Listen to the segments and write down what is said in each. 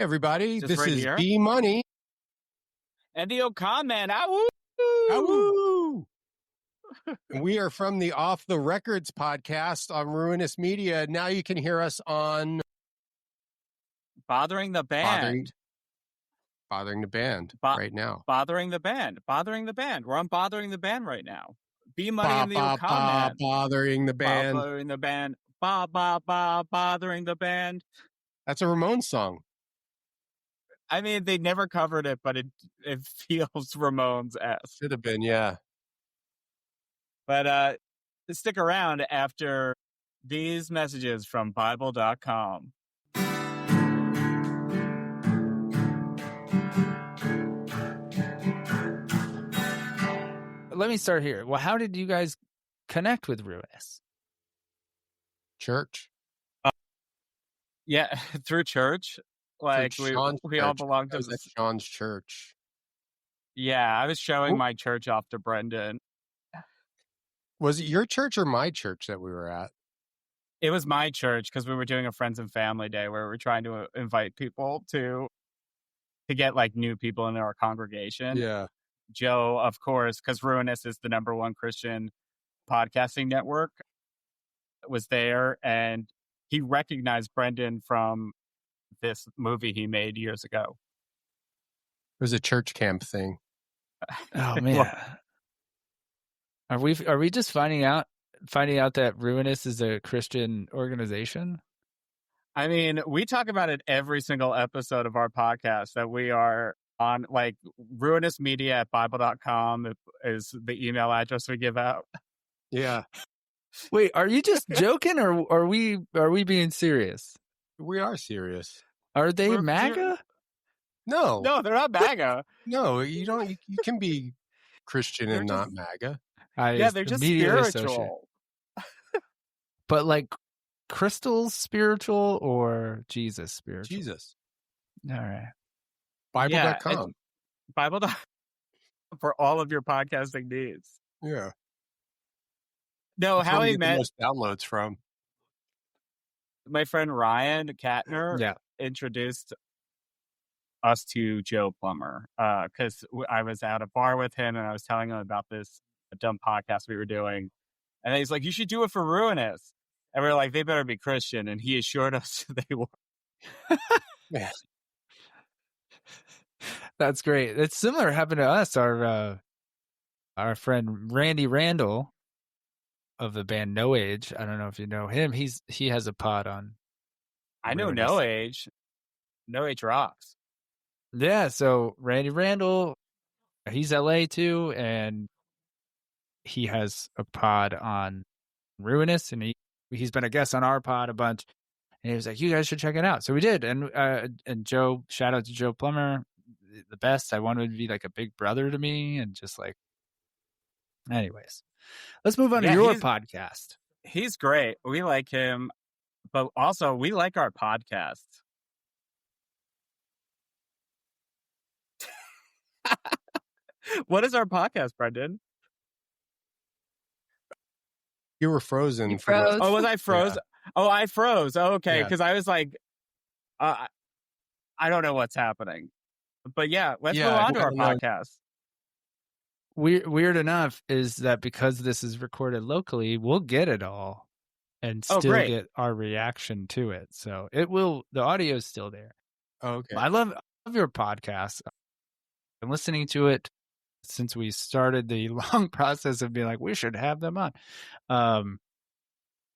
Everybody, Just this right is here. B Money. And the O'Connor man. Ow! Awoo! We are from the Off the Records podcast on Ruinous Media. Now you can hear us on Bothering the band. Bothering the Band right now. Bothering the band. We're on Bothering the Band right now. B Money and the O'Connor man. Bothering the Band. Bothering the band. Bothering the band. That's a Ramones song. I mean, they never covered it, but it feels Ramones-esque. Should have been, yeah. But stick around after these messages from Bible.com. Let me start here. Well, how did you guys connect with Ruinous? Yeah, through church. Like we all belonged to Sean's church. Yeah, I was showing my church off to Brendon. Was it your church or my church that we were at? It was my church because we were doing a friends and family day where we were trying to invite people to get like new people in our congregation. Yeah. Joe, of course, because Ruinous is the #1 Christian podcasting network, was there, and he recognized Brendon from this movie he made years ago. It was a church camp thing. Oh man. Are we just finding out that Ruinous is a Christian organization? I mean, we talk about it every single episode of our podcast that we are on, like Ruinous Media at Bible.com is the email address we give out. Yeah. Wait, are you just joking or are we being serious? We are serious. Are they MAGA? No, they're not MAGA. No, you don't. You can be Christian and not MAGA. They're just spiritual. But like Crystal's spiritual or Jesus spiritual? Jesus. All right. Bible.com. Bible.com for all of your podcasting needs. Yeah. No, that's how he met the most downloads from. My friend Ryan Katner introduced us to Joe Plummer because I was at a bar with him and I was telling him about this dumb podcast we were doing. And he's like, you should do it for Ruinous. And we were like, they better be Christian. And he assured us they were. Man. That's great. It's similar happened to us. Our friend Randy Randall of the band No Age. I don't know if you know him. He has a pod on. I know No Age. No Age rocks. Yeah. So Randy Randall, he's LA too, and he has a pod on Ruinous, and he's been a guest on our pod a bunch. And he was like, "You guys should check it out." So we did, and Joe, shout out to Joe Plummer, the best. I wanted to be like a big brother to me, and just like, anyways, let's move on to your podcast. He's great. We like him, but also we like our podcast. What is our podcast, Brendon? You were frozen. Oh, was I froze? Yeah. Oh, I froze. Oh, okay, because I was like, I don't know what's happening. But let's go on to our podcast. Weird enough is that because this is recorded locally, we'll get it all and still get our reaction to it. So the audio is still there. Okay. I love your podcast. I'm listening to it since we started the long process of being like, we should have them on.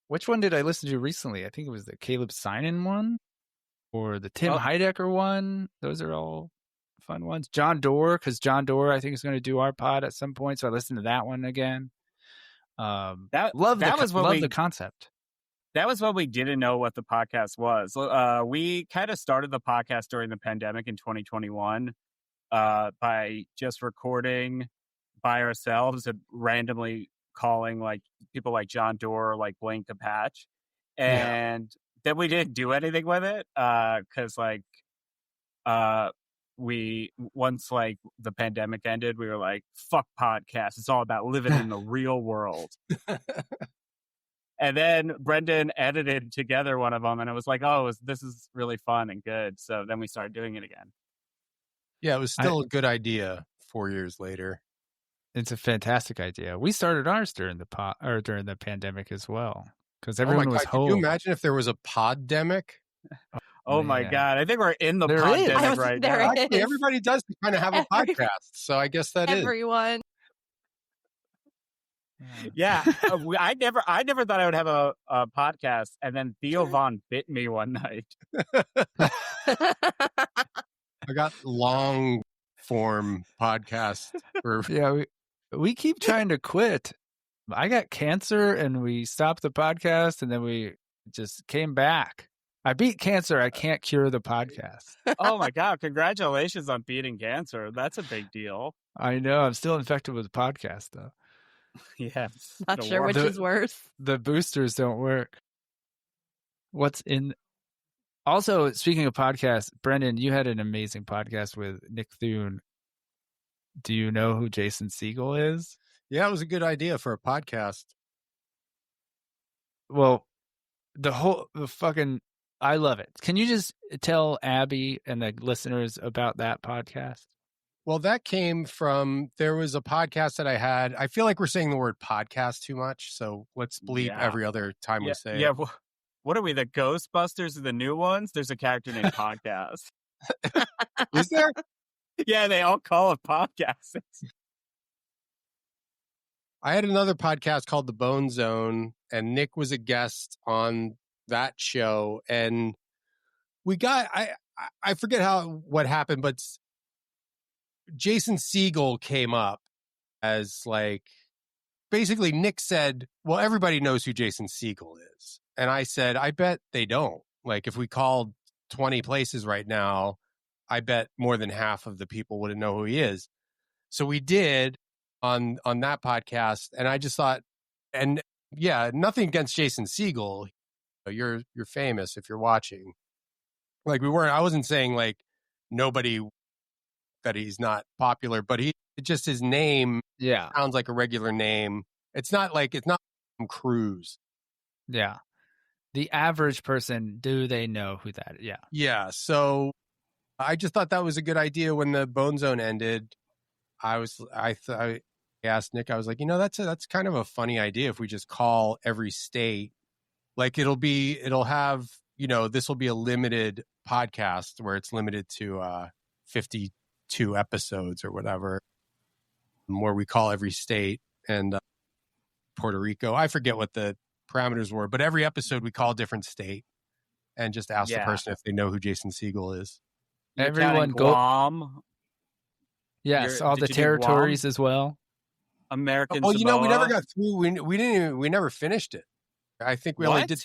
Which one did I listen to recently? I think it was the Caleb Sinan one or the Tim Heidecker one. Those are all fun ones. John Doerr, because John Doerr, I think, is going to do our pod at some point. So I listened to that one again. Love the concept. That was what we didn't know what the podcast was. We kind of started the podcast during the pandemic in 2021 by just recording by ourselves and randomly calling like people like John Doerr, like Blaine Capatch. And then we didn't do anything with it because we once like the pandemic ended, we were like, fuck podcasts. It's all about living in the real world. And then Brendon edited together one of them, and it was like, oh, this is really fun and good. So then we started doing it again. Yeah, it was still a good idea 4 years later. It's a fantastic idea. We started ours during the pandemic as well, because everyone was home. Could you imagine if there was a Podemic? Oh my God! I think we're in the pandemic right now. Actually, everybody does kind of have a podcast, so I guess that everyone. Yeah, I never thought I would have a podcast, and then Theo Von bit me one night. I got long form podcast. Yeah, we keep trying to quit. I got cancer, and we stopped the podcast, and then we just came back. I beat cancer. I can't cure the podcast. Oh my God! Congratulations on beating cancer. That's a big deal. I know. I'm still infected with the podcast, though. Yes. Not sure which is worse. The boosters don't work. Also, speaking of podcasts, Brendon, you had an amazing podcast with Nick Thune. Do you know who Jason Segel is? Yeah, it was a good idea for a podcast. Well, I love it. Can you just tell Abby and the listeners about that podcast? Well, that came from, there was a podcast that I had. I feel like we're saying the word podcast too much, so let's bleep every other time we say it. Yeah, what are we, the Ghostbusters of the new ones? There's a character named Podcast. Is there? Yeah, they all call it podcasts. I had another podcast called The Bone Zone, and Nick was a guest on that show, and we got, I forget what happened, but Jason Segel came up as basically Nick said, well, everybody knows who Jason Segel is. And I said, I bet they don't. If we called 20 places right now, I bet more than half of the people wouldn't know who he is. So we did on that podcast. And I just thought, and yeah, nothing against Jason Segel. You're famous if you're watching. I wasn't saying nobody that he's not popular, but just his name sounds like a regular name. It's not Tom Cruise. Yeah. The average person, do they know who that is? Yeah. Yeah. So I just thought that was a good idea. When the Bone Zone ended, I asked Nick, I was like, that's kind of a funny idea if we just call every state. It'll have, this will be a limited podcast where it's limited to 52 episodes or whatever, where we call every state and Puerto Rico. I forget what the parameters were, but every episode we call a different state and just ask the person if they know who Jason Segel is. Everyone go. Guam. Yes, all the territories as well. American. Well, Samoa. we never got through. We never finished it. I think we only did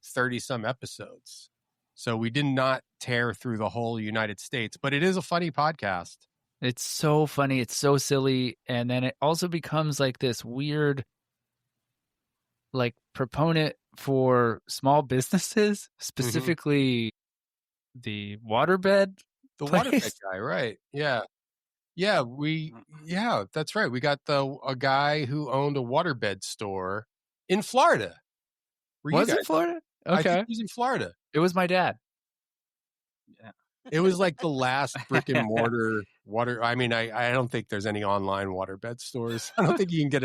30 some episodes. So we did not tear through the whole United States, but it is a funny podcast. It's so funny. It's so silly. And then it also becomes this weird, proponent for small businesses, specifically the waterbed. The waterbed guy, right. Yeah. Yeah, that's right. We got a guy who owned a waterbed store in Florida. Was it Florida? Okay. I think he was in Florida. It was my dad. Yeah. It was the last brick and mortar water. I mean, I don't think there's any online waterbed stores. I don't think you can get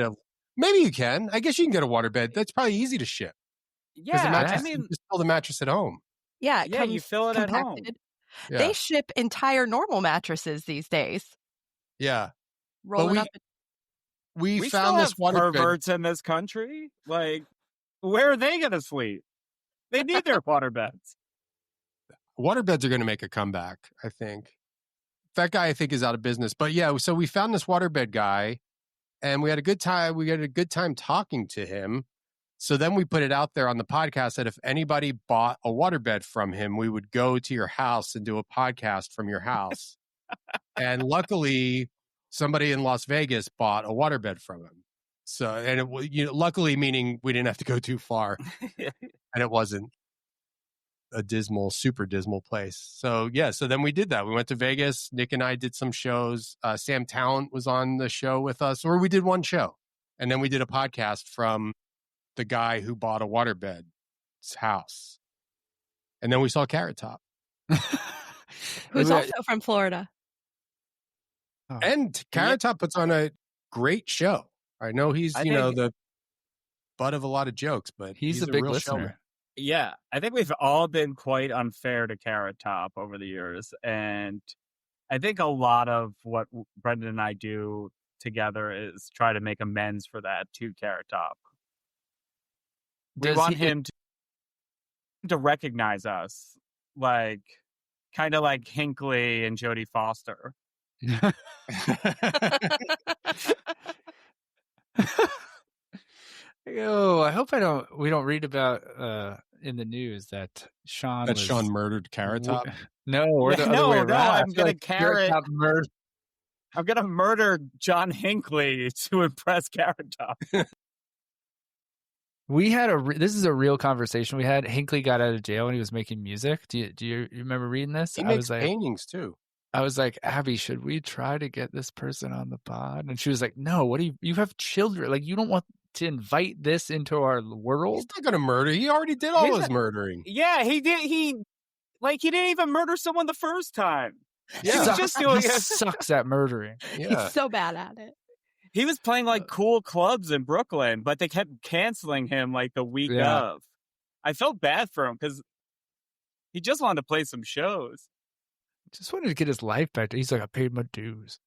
maybe you can. I guess you can get a waterbed. That's probably easy to ship. Yeah. You just fill the mattress at home. Yeah. You fill it at home. Yeah. They ship entire normal mattresses these days. Yeah. Rolling up. We found still this have perverts in this country. Where are they going to sleep? They need their waterbeds. Waterbeds are going to make a comeback, I think. That guy, I think, is out of business. But yeah, so we found this waterbed guy, and we had a good time. We had a good time talking to him. So then we put it out there on the podcast that if anybody bought a waterbed from him, we would go to your house and do a podcast from your house. And luckily, somebody in Las Vegas bought a waterbed from him. So, and it, luckily, meaning we didn't have to go too far, and it wasn't a super dismal place. So yeah, so then we did that. We went to Vegas. Nick and I did some shows. Sam Talent was on the show with us, or we did one show, and then we did a podcast from the guy who bought a waterbed's house. And then we saw Carrot Top. Who's also from Florida. Oh. And Carrot Top puts on a great show. I know he's, the butt of a lot of jokes, but he's a big real listener. showman. Yeah, I think we've all been quite unfair to Carrot Top over the years. And I think a lot of what Brendon and I do together is try to make amends for that to Carrot Top. We want him to recognize us, like kind of like Hinckley and Jodie Foster. Oh, I hope we don't read about in the news that Sean murdered Carrot Top. No, or the other way around. I'm gonna I'm gonna murder John Hinckley to impress Carrot Top. We had this is a real conversation we had. Hinckley got out of jail and he was making music. Do you remember reading this? He makes paintings too. I was like, Abby, should we try to get this person on the pod? And she was like, no, what do you have children? Like, you don't want to invite this into our world? He's not going to murder. He already did all his murdering. Yeah, he did. He didn't even murder someone the first time. Yeah. He's just doing he sucks at murdering. Yeah. He's so bad at it. He was playing like cool clubs in Brooklyn, but they kept canceling him like the week of. I felt bad for him because he just wanted to play some shows. Just wanted to get his life back. He's like, I paid my dues.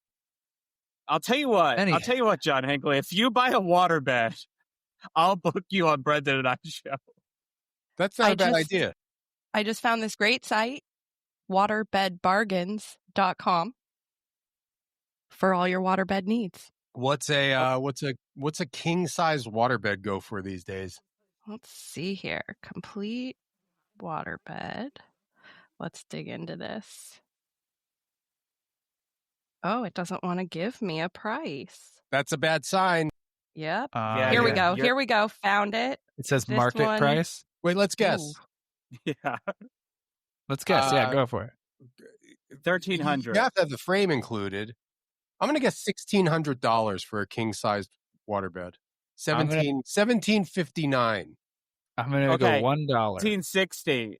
I'll tell you what. I'll tell you what, John Hinckley. If you buy a waterbed, I'll book you on Brendon and I's show. That's not a bad idea. I just found this great site, waterbedbargains.com, for all your waterbed needs. What's a king size waterbed go for these days? Let's see here. Complete waterbed. Let's dig into this. Oh, it doesn't want to give me a price. That's a bad sign. Yep. Here we go. Here we go. Found it. It says market price. Wait, let's guess. Ooh. Yeah. Let's guess. Go for it. 1,300. You have to have the frame included. I'm going to guess $1,600 for a king-sized waterbed. $1,759. I'm going to go $1. $1,560.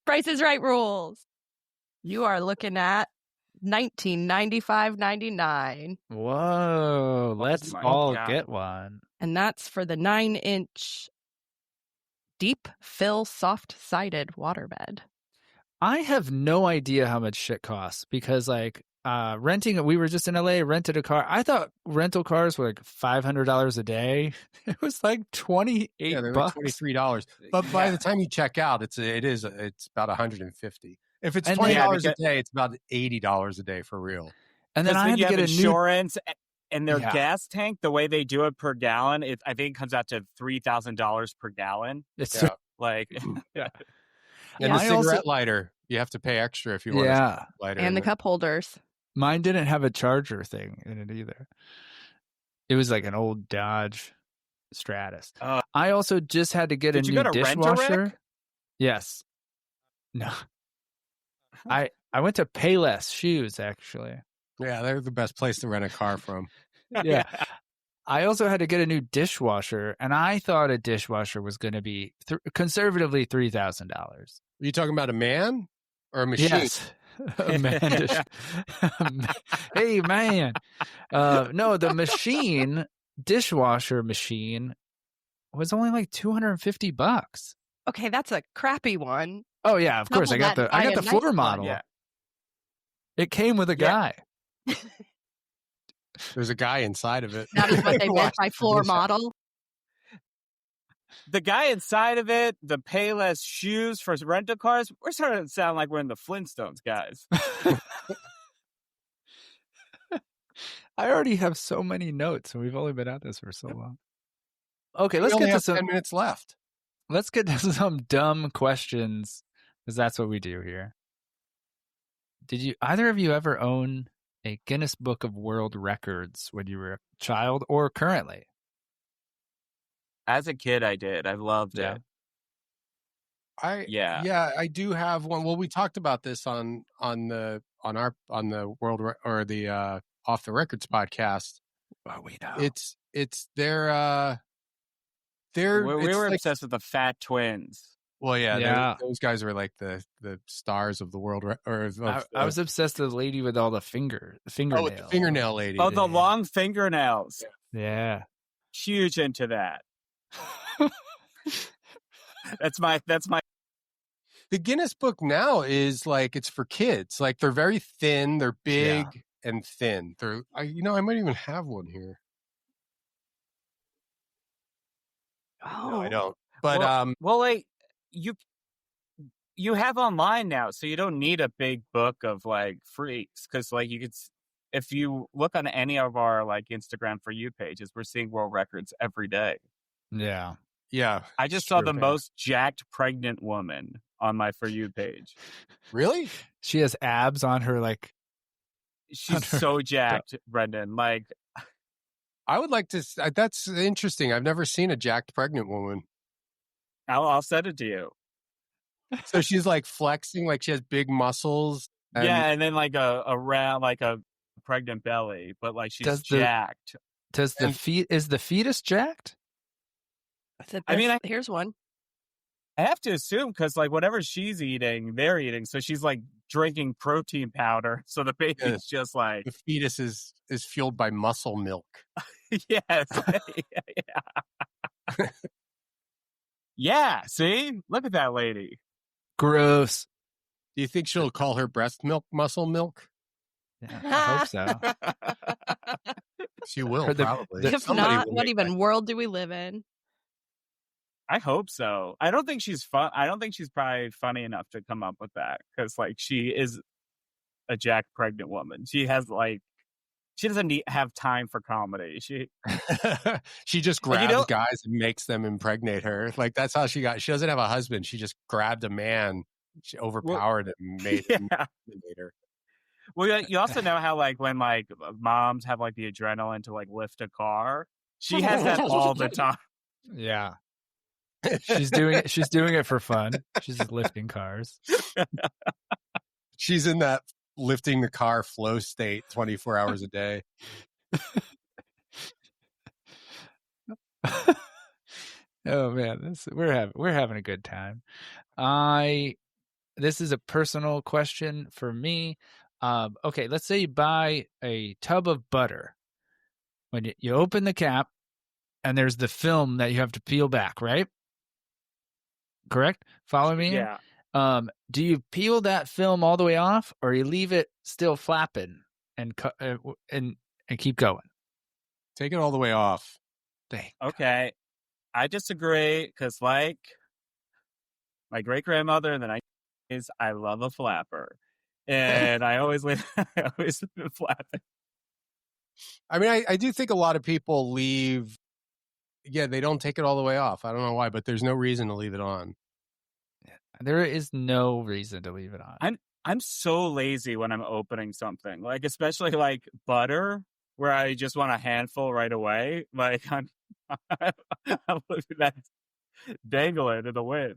Price is Right rules. You are looking at $1995.99. Whoa! Let's all get one. And that's for the 9-inch deep fill soft-sided waterbed. I have no idea how much shit costs because, like, renting. We were just in LA, rented a car. I thought rental cars were like $500 a day. It was like $28. Yeah, they're like $23. But by the time you check out, it's about $150. If it's $20 a day, it's about $80 a day for real. And then I had to get insurance and their gas tank. The way they do it per gallon, I think it comes out to $3,000 per gallon. It's like, and the cigarette lighter, you have to pay extra if you want a lighter. And the cup holders. Mine didn't have a charger thing in it either. It was like an old Dodge Stratus. I also just had to get a new dishwasher. Yes. No. I went to Payless Shoes, actually. Yeah, they're the best place to rent a car from. Yeah. I also had to get a new dishwasher, and I thought a dishwasher was going to be conservatively $3,000. Are you talking about a man or a machine? Yes. A man. Hey, man. No, the machine, dishwasher machine, was only like $250. Okay, that's a crappy one. Oh yeah, of course. I got the floor model. Yeah. It came with a guy. There's a guy inside of it. That is what they meant by floor model. The guy inside of it, the Payless shoes for rental cars, we're starting to sound like we're in the Flintstones, guys. I already have so many notes, and we've only been at this for so long. Okay, let's get to some 10 minutes left. Let's get to some dumb questions, because that's what we do here. Did either of you ever own a Guinness Book of World Records when you were a child or currently? As a kid, I did. I loved it. I do have one. Well, we talked about this on the World or the Off the Records podcast. Oh, we know. It's their We were obsessed with the Fat Twins. Well, Yeah. those guys were like the stars of the world. I was obsessed with the lady with all the fingernails. Oh, with the fingernail lady. Oh, the long fingernails. Yeah. Huge into that. That's my. The Guinness Book now is like it's for kids. Like they're very thin, they're big and thin. I might even have one here. Oh, No, I don't. But well, you have online now, so you don't need a big book of like freaks because like you could. If you look on any of our like Instagram For You pages, we're seeing world records every day. Yeah. Yeah. I just saw the most jacked pregnant woman on my For You page. Really? She has abs on her, like. She's so jacked, Brendon. Like, I would like to. That's interesting. I've never seen a jacked pregnant woman. I'll send it to you. So she's like flexing, like she has big muscles. And then like a round, like a pregnant belly, but like she's jacked. Is the fetus jacked? Here's one. I have to assume because like whatever she's eating, they're eating. So she's like drinking protein powder. So the baby's just like the fetus is fueled by muscle milk. Yes. Yeah. See, look at that lady. Gross. Do you think she'll call her breast milk muscle milk? Yeah, I hope so. She will probably. If not, what even world do we live in? I hope so. I don't think she's fun. I don't think she's probably funny enough to come up with that because, like, she is a jacked pregnant woman. She has like, she doesn't have time for comedy. She just grabs guys and makes them impregnate her. Like that's how she got. She doesn't have a husband. She just grabbed a man. She overpowered him and made him impregnate her. Well, you also know how like when like moms have like the adrenaline to like lift a car. She has that all the time. Yeah. She's doing it for fun. She's just lifting cars. She's in that lifting the car flow state 24 hours a day. Oh man, we're having a good time. This is a personal question for me. Okay, let's say you buy a tub of butter. When you open the cap, and there's the film that you have to peel back, right? Correct? Follow me? Yeah. Do you peel that film all the way off, or you leave it still flapping and keep going? Take it all the way off. Dang. Okay. I disagree because, like, my great grandmother in the 90s, I love a flapper, and I always leave it flapping. I mean, I do think a lot of people leave. Yeah, they don't take it all the way off. I don't know why, but there's no reason to leave it on. There is no reason to leave it on. I'm so lazy when I'm opening something, like especially like butter, where I just want a handful right away. Like I'm looking at that dangling in the wind.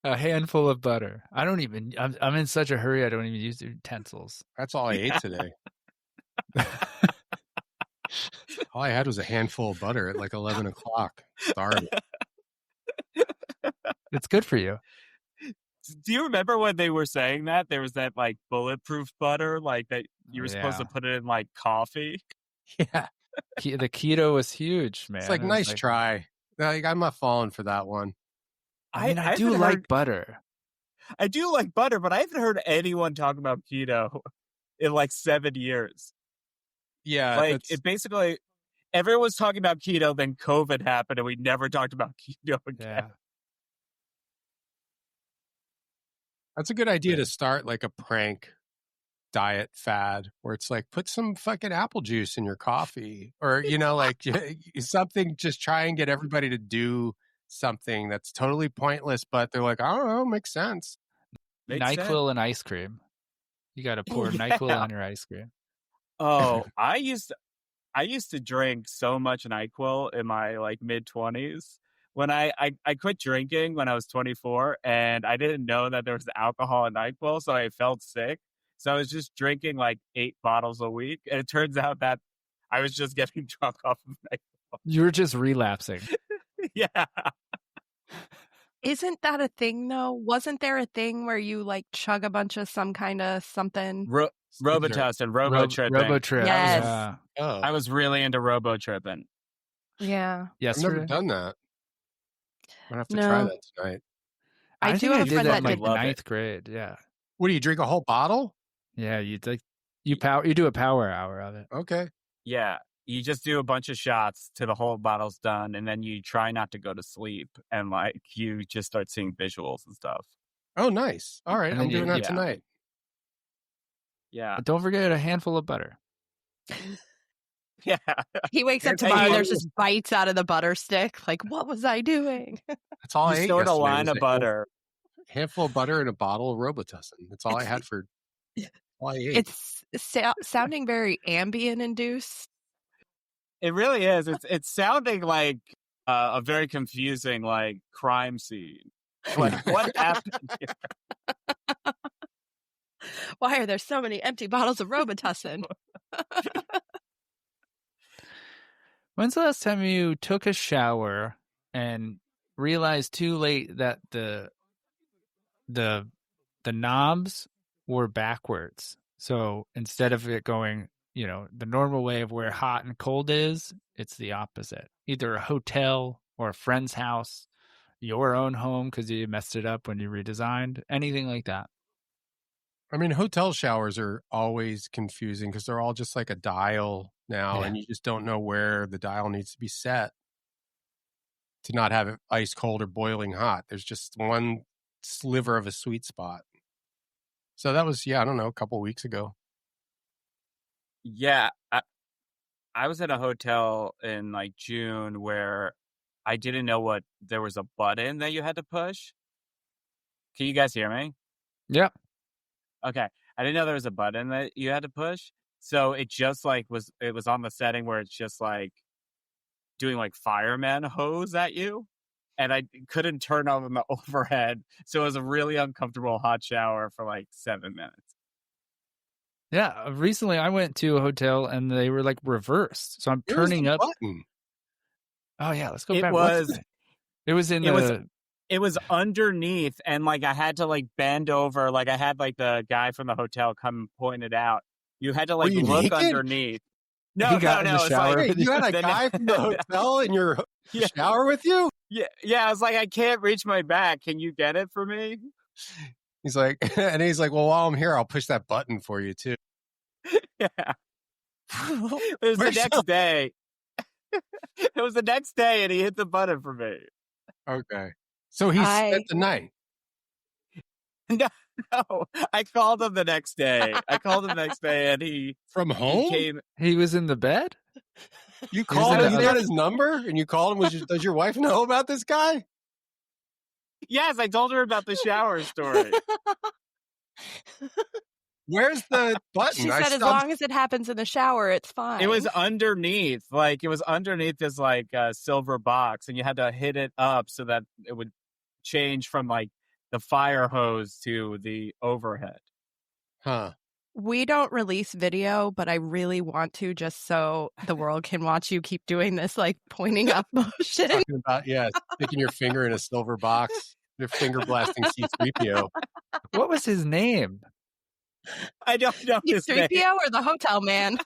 A handful of butter. I'm in such a hurry. I don't even use utensils. That's all I ate today. All I had was a handful of butter at like 11 o'clock. Starving. It's good for you. Do you remember when they were saying that? There was that like bulletproof butter, like that you were supposed to put it in like coffee. Yeah. The keto was huge, man. It's like, nice try. Like, I'm not falling for that one. I do like butter. I do like butter, but I haven't heard anyone talk about keto in like 7 years. Yeah. Like it basically, everyone was talking about keto, then COVID happened and we never talked about keto again. Yeah. That's a good idea to start like a prank diet fad where it's like, put some fucking apple juice in your coffee or, like something, just try and get everybody to do something that's totally pointless, but they're like, I don't know, makes sense. NyQuil and ice cream. You got to pour NyQuil on your ice cream. Oh, I used to drink so much NyQuil in my like mid-20s. When I quit drinking when I was 24, and I didn't know that there was alcohol in NyQuil, so I felt sick. So I was just drinking like 8 bottles a week, and it turns out that I was just getting drunk off of NyQuil. You were just relapsing. Yeah. Isn't that a thing though? Wasn't there a thing where you like chug a bunch of some kind of something? Robitussin, robo-tripping. Robo-trip. Yes. Yeah. Oh, I was really into robo-tripping. Yeah. I've never Yesterday. done that. I'm gonna have to try No. that tonight. I do think have I a did friend that that in like did. Love it. ninth grade. Yeah. What do you drink a whole bottle? Yeah. You do a power hour of it. Okay. Yeah. You just do a bunch of shots till the whole bottle's done, and then you try not to go to sleep, and like you just start seeing visuals and stuff. Oh, nice. All right, And I'm then doing that yeah. tonight. Yeah. But don't forget a handful of butter. Yeah. He wakes up Here's tomorrow how and you- there's just bites out of the butter stick. Like, what was I doing? That's all I You ate stored a yesterday line was of butter. handful of butter and a bottle of Robitussin. That's all I had for all I ate. It's sounding very Ambien induced. It really is. It's sounding like a very confusing like crime scene. Like what happened here? Why are there so many empty bottles of Robitussin? When's the last time you took a shower and realized too late that the knobs were backwards? So instead of it going, the normal way of where hot and cold is, it's the opposite. Either a hotel or a friend's house, your own home because you messed it up when you redesigned, anything like that. I mean, hotel showers are always confusing because they're all just like a dial now, Yeah. and you just don't know where the dial needs to be set to not have it ice cold or boiling hot. There's just one sliver of a sweet spot. So that was, I don't know, a couple weeks ago. Yeah. I was at a hotel in like June where I didn't know there was a button that you had to push. Can you guys hear me? Yeah. Okay. I didn't know there was a button that you had to push. So it just like it was on the setting where it's just like doing like fireman hose at you. And I couldn't turn on the overhead. So it was a really uncomfortable hot shower for like 7 minutes. Yeah. Recently I went to a hotel and they were like reversed. So I'm Where's turning the up. button? Oh yeah, let's go It back. was It was in it was- the It was underneath, and like I had to like bend over. Like I had like the guy from the hotel come point it out. You had to like you look naked? underneath. No, He got in the It's shower. like, Wait, you had a the- guy from the hotel in your Yeah. shower with you? yeah. I was like, I can't reach my back. Can you get it for me? He's like, well, while I'm here, I'll push that button for you too. Yeah. It was the Where's next day. It was the next day, and he hit the button for me. Okay. So he spent the night. No, I called him the next day. And he From home? he came. he was in the bed? You called him, in you the- got his number, and you called him. Does your wife know about this guy? Yes, I told her about the shower story. Where's the button? She said as long as it happens in the shower, it's fine. It was underneath, this like silver box, and you had to hit it up so that it would change from like the fire hose to the overhead. Huh. We don't release video, but I really want to just so the world can watch you keep doing this like pointing up motion. Talking about, sticking your finger in a silver box. You're finger blasting C-3PO. What was his name? I don't know his name. 3PO or the hotel man?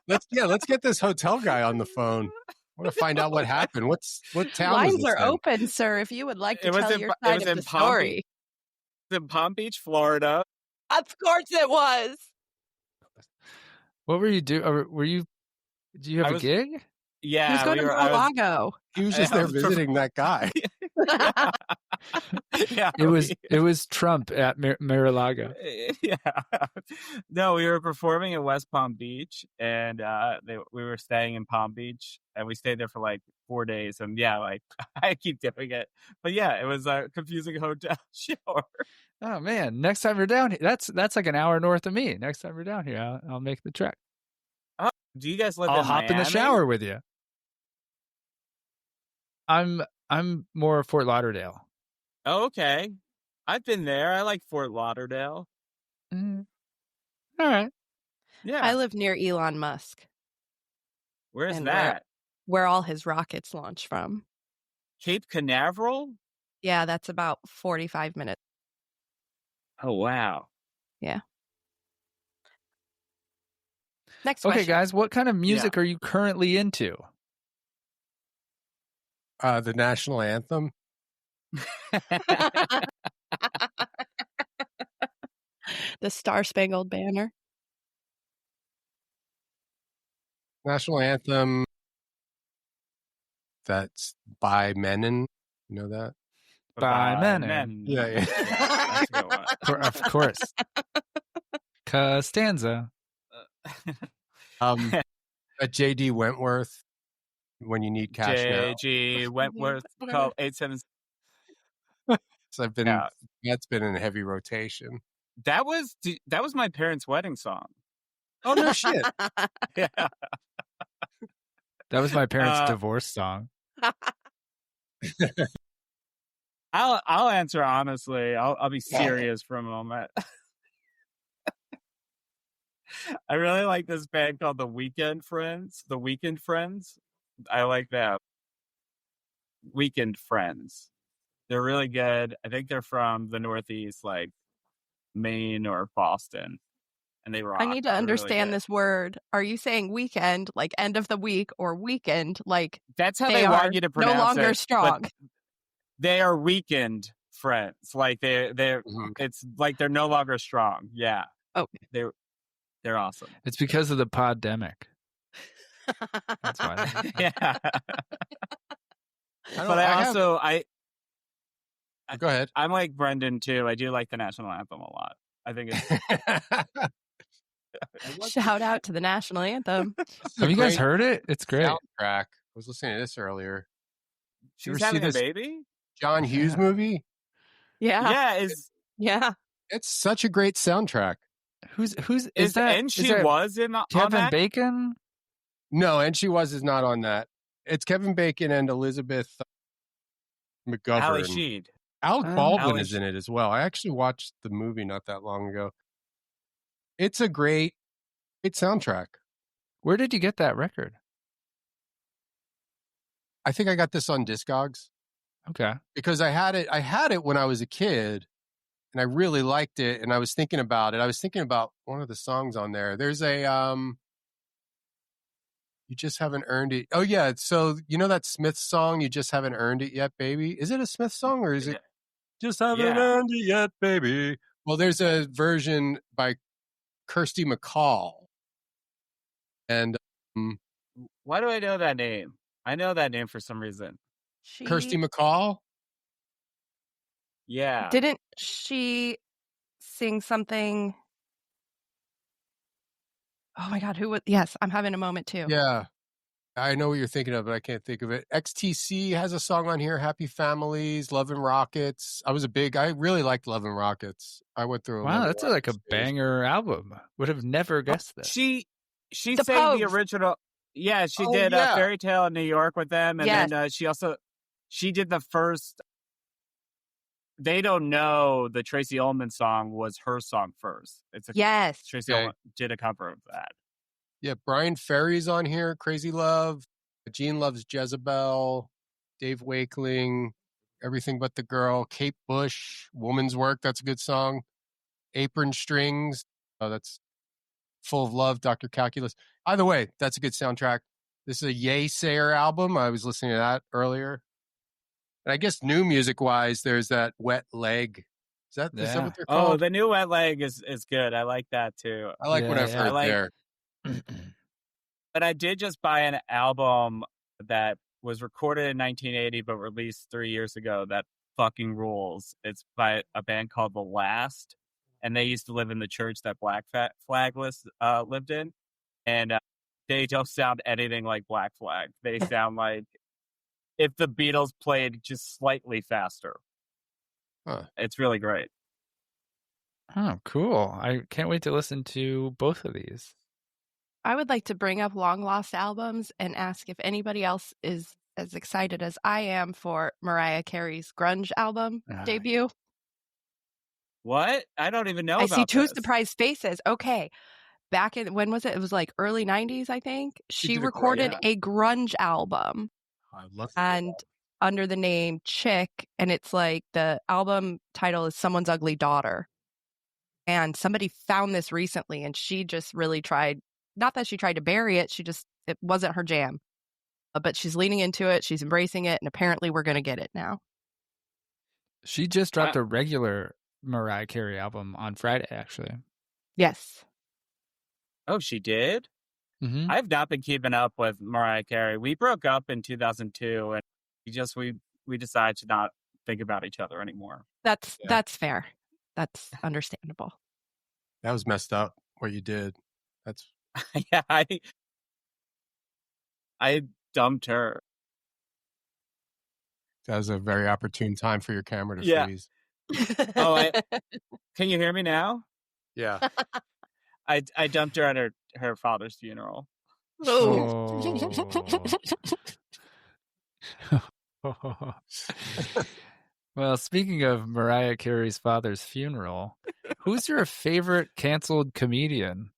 Let's get this hotel guy on the phone. I want to find out what happened. What town was Lines this are in? open, sir, if you would like to It was tell in- your it side was of in the Palm story. It's in Palm Beach, Florida. Of course it was. What were you doing? Do you have a gig? Yeah, He was going to Mar-a-Lago. He was just there visiting that guy. Yeah, It was Trump at Mar-a-Lago. Yeah. No, we were performing in West Palm Beach, and we were staying in Palm Beach, and we stayed there for like 4 days. And yeah, like I keep doing it, but yeah, it was a confusing hotel shower. Oh man! Next time you're down here, that's like an hour north of me. Next time you're down here, I'll make the trek. Do you guys live I'll in hop in the Miami? shower with you. I'm more Fort Lauderdale. Oh, okay. I've been there. I like Fort Lauderdale. All right. Yeah. I live near Elon Musk, Where's and that? where all his rockets launch from. Cape Canaveral? Yeah, that's about 45 minutes. Oh, wow. Yeah. Next Okay, question. guys, what kind of music are you currently into? The national anthem. The Star Spangled Banner. National anthem. That's by Menon. You know that? By Menon. Yeah, yeah. That's a good one. Of course. Costanza. J.D. Wentworth. When you need cash now. J.G. Wentworth. Call 87. So that's been in heavy rotation. That was my parents' wedding song. Oh no shit. Yeah. That was my parents' divorce song. I'll answer honestly. I'll be serious for a moment. I really like this band called The Weekend Friends. The Weekend Friends. I like that. Weekend Friends. They're really good. I think they're from the Northeast, like Maine or Boston. And they rock. I need to understand this word. Are you saying weekend, like end of the week, or weekend, like that's how they want you to pronounce it? No longer strong. They are weekend friends. Like they're it's like they're no longer strong. Yeah. Oh, they're awesome. It's because of the Podemic. That's why. Yeah. But I go ahead. I'm like Brendon too. I do like the national anthem a lot. I think it's shout out to the national anthem. Have you guys heard it? It's great. Soundtrack. I was listening to this earlier. She's having a baby? John Hughes movie? Yeah. Yeah. It's such a great soundtrack. Who's is that? And she was in Kevin Bacon? No, and she is not on that. It's Kevin Bacon and Elizabeth McGovern. Ali Sheed. Alec Baldwin is in it as well. I actually watched the movie not that long ago. It's a great soundtrack. Where did you get that record? I think I got this on Discogs. Okay. Because I had it when I was a kid and I really liked it and I was thinking about it. I was thinking about one of the songs on there. There's a You Just Haven't Earned It. Oh yeah, so you know that Smith song, You Just Haven't Earned It Yet, Baby? Is it a Smith song or is it Just Haven't Earned It Yet, Baby? Well, there's a version by Kirsty MacColl. And why do I know that name? I know that name for some reason. Kirsty MacColl? Yeah. Didn't she sing something? Oh my God, who would? Yes, I'm having a moment too. Yeah. I know what you're thinking of, but I can't think of it. XTC has a song on here, Happy Families, Love and Rockets. I really liked Love and Rockets. I went through Wow, that's like a banger album. Would have never guessed that. She sang the original. Yeah, she did Fairy Tale in New York with them. And then she did the first. They Don't Know, the Tracy Ullman song was her song first. Tracy Ullman did a cover of that. Yeah, Brian Ferry's on here, Crazy Love. Gene Loves Jezebel. Dave Wakeling, Everything But the Girl. Kate Bush, Woman's Work, that's a good song. Apron Strings, that's Full of Love, Dr. Calculus. Either way, that's a good soundtrack. This is a Yay Sayer album. I was listening to that earlier. And I guess new music-wise, there's that Wet Leg. Is that what they're called? Oh, the new Wet Leg is good. I like that too. I like what I've heard there. But I did just buy an album that was recorded in 1980 but released 3 years ago that fucking rules. It's by a band called The Last, and they used to live in the church that Black Flag lived in. And they don't sound anything like Black Flag. They sound like if the Beatles played just slightly faster. Huh. It's really great. Oh, cool. I can't wait to listen to both of these. I would like to bring up Long Lost Albums and ask if anybody else is as excited as I am for Mariah Carey's grunge album debut. What? I don't even know I about see two this. surprised faces. Okay. Back in, when was it? It was like early 90s, I think. She recorded a grunge album. I love and under the name Chick, and it's like the album title is Someone's Ugly Daughter. And somebody found this recently, and she just really tried, not that she tried to bury it, it wasn't her jam. But she's leaning into it, she's embracing it, and apparently we're going to get it now. She just dropped a regular Mariah Carey album on Friday, actually. Yes. Oh, she did? Mm-hmm. I've not been keeping up with Mariah Carey. We broke up in 2002, and we decided to not think about each other anymore. That's fair. That's understandable. That was messed up what you did. That's yeah, I dumped her. That was a very opportune time for your camera to freeze. Oh, can you hear me now? Yeah. I dumped her at her father's funeral. Well, speaking of Mariah Carey's father's funeral, who's your favorite canceled comedian?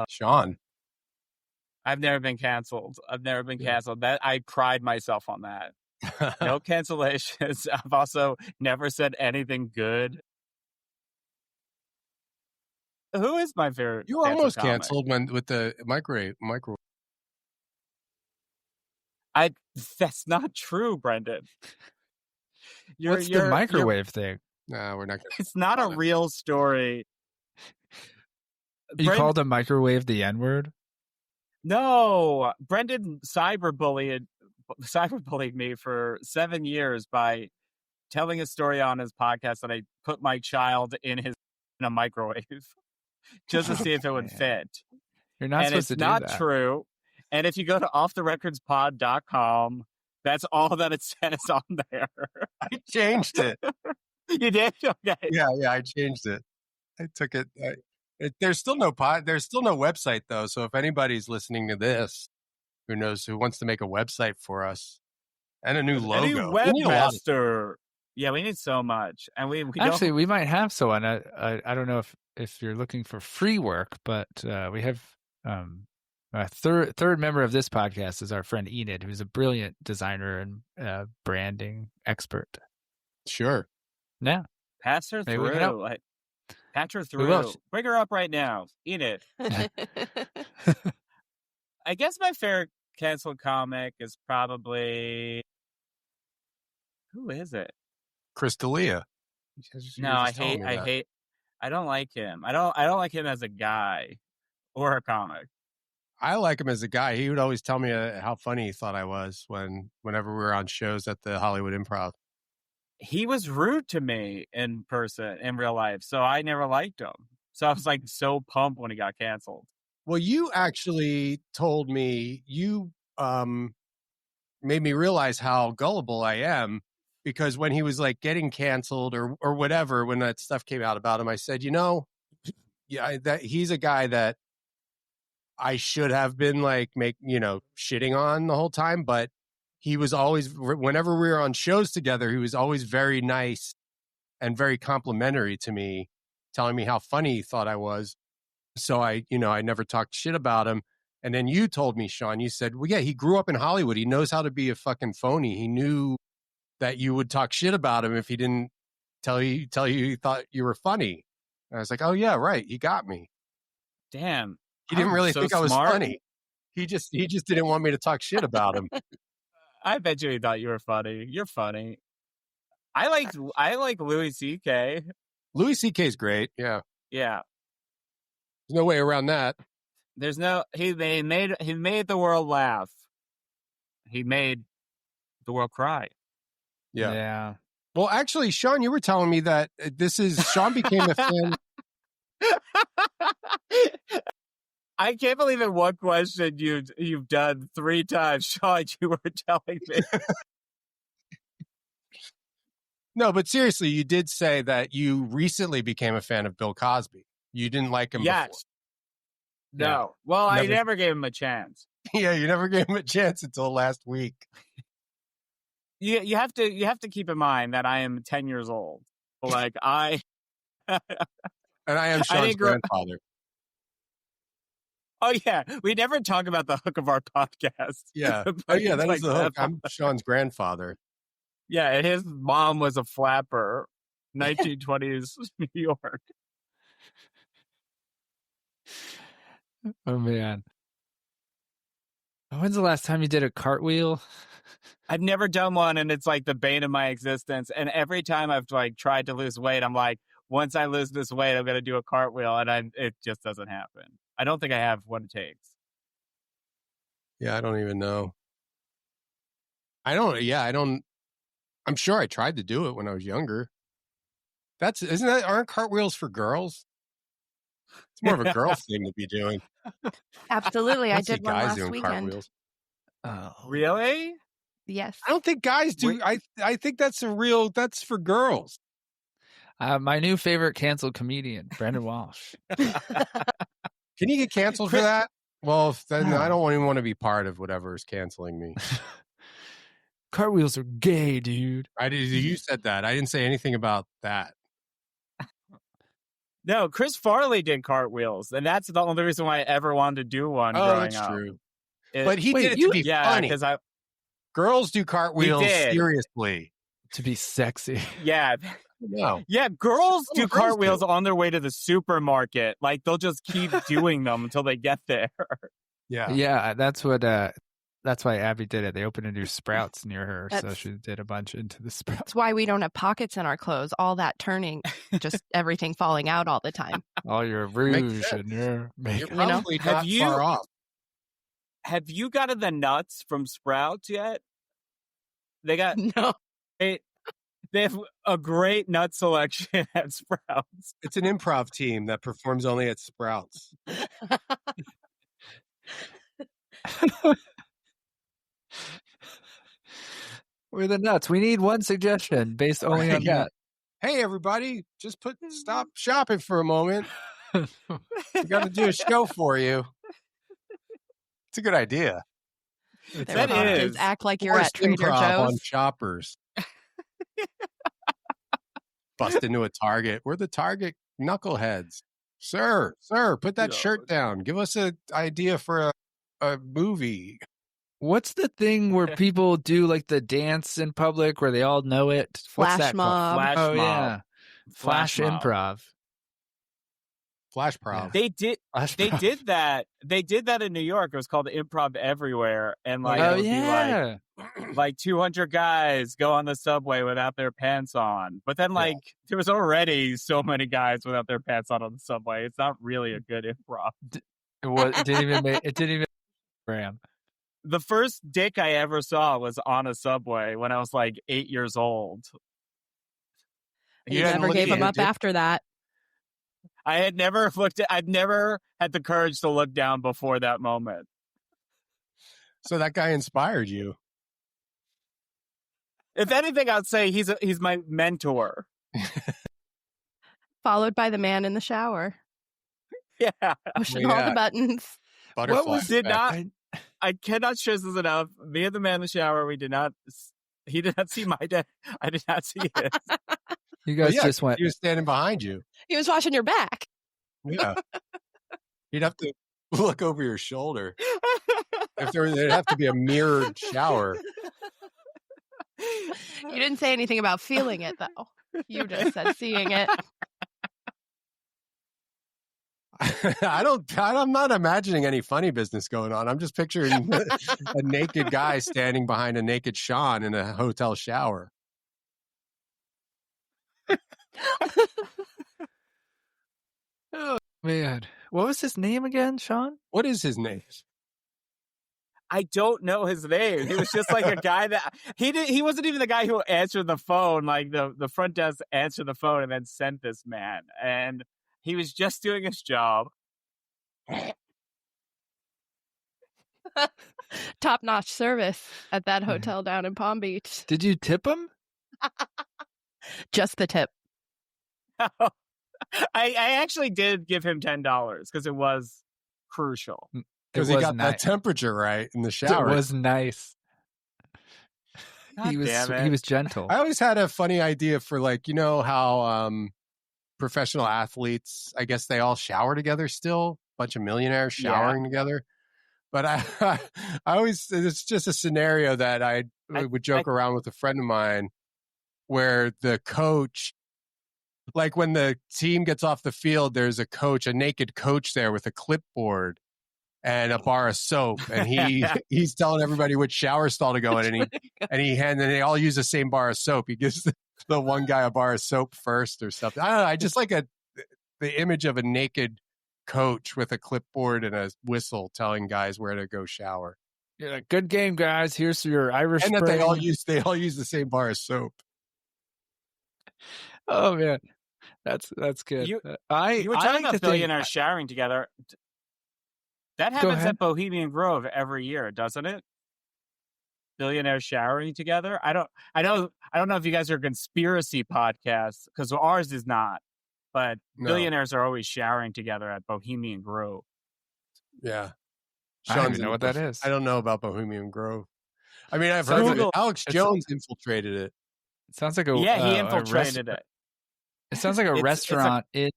Sean. I've never been canceled. That I pride myself on that. No cancellations. I've also never said anything good. Who is my favorite? You were almost comic? canceled with the microwave. That's not true, Brendon. What's the microwave thing? No, we're not. It's not a real story. You called a microwave the N-word? No, Brendon cyberbullied me for 7 years by telling a story on his podcast that I put my child in a microwave just to see if it would fit. You're not supposed to do that. And it's not true. And if you go to offtherecordspod.com, that's all that it says on there. I changed it. You did? Okay. Yeah, I changed it. I took it. There's still no website though. So if anybody's listening to this, who wants to make a website for us and a new logo, a new webmaster. Yeah, we need so much, and we might have someone. I don't know if you're looking for free work, but we have a third member of this podcast is our friend Enid, who's a brilliant designer and branding expert. Sure. Yeah. Pass her through. Patch her through. Bring her up right now. Enid. I guess my favorite canceled comic is probably, who is it? Chris D'Elia. No, I don't like him. I don't like him as a guy or a comic. I like him as a guy. He would always tell me how funny he thought I was whenever we were on shows at the Hollywood Improv. He was rude to me in person, in real life, so I never liked him. So I was like so pumped when he got canceled. Well, you actually told me, you made me realize how gullible I am, because when he was like getting canceled or whatever, when that stuff came out about him, I said, that he's a guy that I should have been like shitting on the whole time, but he was always, whenever we were on shows together, he was always very nice and very complimentary to me, telling me how funny he thought I was. So I never talked shit about him. And then you told me, Sean, you said, well, yeah, he grew up in Hollywood. He knows how to be a fucking phony. He knew that you would talk shit about him if he didn't tell you he thought you were funny. And I was like, oh yeah, right. He got me. Damn. He didn't really think I was funny. He just didn't want me to talk shit about him. I bet you he thought you were funny. You're funny. I like Louis C.K. Louis C.K.'s great. Yeah. Yeah. There's no way around that. He made the world laugh. He made the world cry. Yeah. Well, actually, Sean, you were telling me that Sean became a fan. I can't believe in one question you've done 3 times, Sean. You were telling me. No, but seriously, you did say that you recently became a fan of Bill Cosby. You didn't like him before. No. Yeah. Well, I never gave him a chance. Yeah, you never gave him a chance until last week. You have to keep in mind that I am 10 years old. Like and I am Sean's grandfather. Oh, yeah. We never talk about the hook of our podcast. Yeah. But Oh, yeah, it's that is the like hook. I'm Sean's grandfather. Yeah, and his mom was a flapper, 1920s New York. Oh, man. When's the last time you did a cartwheel? I've never done one, and it's like the bane of my existence. And every time I've like tried to lose weight, I'm like, once I lose this weight, I'm going to do a cartwheel, and it just doesn't happen. I don't think I have what it takes. Yeah, I don't even know. I'm sure I tried to do it when I was younger. Aren't cartwheels for girls? It's more of a girl thing to be doing. Absolutely. I see did one guys last doing weekend. cartwheels. Oh, Really? Yes. I don't think guys do. I think that's for girls. my new favorite canceled comedian, Brendon Walsh. Can you get canceled for that? Well, then No. I don't even want to be part of whatever is canceling me. Cartwheels are gay, dude. You said that. I didn't say anything about that. No, Chris Farley did cartwheels, and that's the only reason why I ever wanted to do one growing up. True. But he did it to be funny. Because Girls do cartwheels seriously. To be sexy. Yeah. No. Yeah, girls do cartwheels on their way to the supermarket. Like, they'll just keep doing them until they get there. Yeah. Yeah, that's why Abby did it. They opened a new Sprouts near her, so she did a bunch into the Sprouts. That's why we don't have pockets in our clothes. All that turning, just everything falling out all the time. All your rouge and your makeup. You're probably not far off. Have you gotten the nuts from Sprouts yet? They got no. They have a great nut selection at Sprouts. It's an improv team that performs only at Sprouts. We're the nuts. We need one suggestion based only on that. Hey, everybody, just stop shopping for a moment. We got to do a show for you. It's a good idea. That is. Act like you're at Trader Joe's. On shoppers. Bust into a Target. We're the Target knuckleheads. Sir, put that shirt down. Give us an idea for a movie. What's the thing where people do like the dance in public where they all know it? What's that mob. called? Flash mob. Yeah. Flash mob. improv. Flash prov. They did that. They did that in New York. It was called Improv Everywhere. And like, it would be like 200 guys go on the subway without their pants on. But then there was already so many guys without their pants on the subway. It's not really a good improv. It didn't even ram. The first dick I ever saw was on a subway when I was like 8 years old. You never gave him up after that. I'd never had the courage to look down before that moment. So that guy inspired you. If anything, I'd say he's my mentor. Followed by the man in the shower. Yeah. Pushing all the buttons. Butterfly. I cannot stress this enough. Me and the man in the shower, he did not see my dad. I did not see his. You guys just went. He was standing behind you. He was watching your back. Yeah. You'd have to look over your shoulder. There'd have to be a mirrored shower. You didn't say anything about feeling it, though. You just said seeing it. I'm not imagining any funny business going on. I'm just picturing a naked guy standing behind a naked Sean in a hotel shower. Oh, man. What was his name again, Sean? What is his name? I don't know his name. He was just like a guy that he wasn't even the guy who answered the phone. Like the front desk answered the phone and then sent this man. And he was just doing his job. Top-notch service at that hotel down in Palm Beach. Did you tip him? Just the tip. I actually did give him $10 because it was crucial. Because he got that temperature right in the shower. It was nice. He was gentle. I always had a funny idea for how professional athletes, I guess they all shower together still. bunch of millionaires showering together. But I always, it's just a scenario that I would joke around with a friend of mine where the coach, like when the team gets off the field, there's a naked coach there with a clipboard and a bar of soap, and he's telling everybody which shower stall to go in, and they all use the same bar of soap. He gives the one guy a bar of soap first or something. I don't know. I just like the image of a naked coach with a clipboard and a whistle telling guys where to go shower. You're like, good game, guys. Here's your Irish and Spring. That they all use the same bar of soap. Oh man, that's good. You were talking about billionaires showering together. That happens at Bohemian Grove every year, doesn't it? Billionaires showering together. I don't know if you guys are conspiracy podcasts, because ours is not. But billionaires are always showering together at Bohemian Grove. Yeah. I don't even know what that is. I don't know about Bohemian Grove. I mean, I've heard of it. Alex Jones infiltrated it. It sounds like he infiltrated it. It sounds like a restaurant in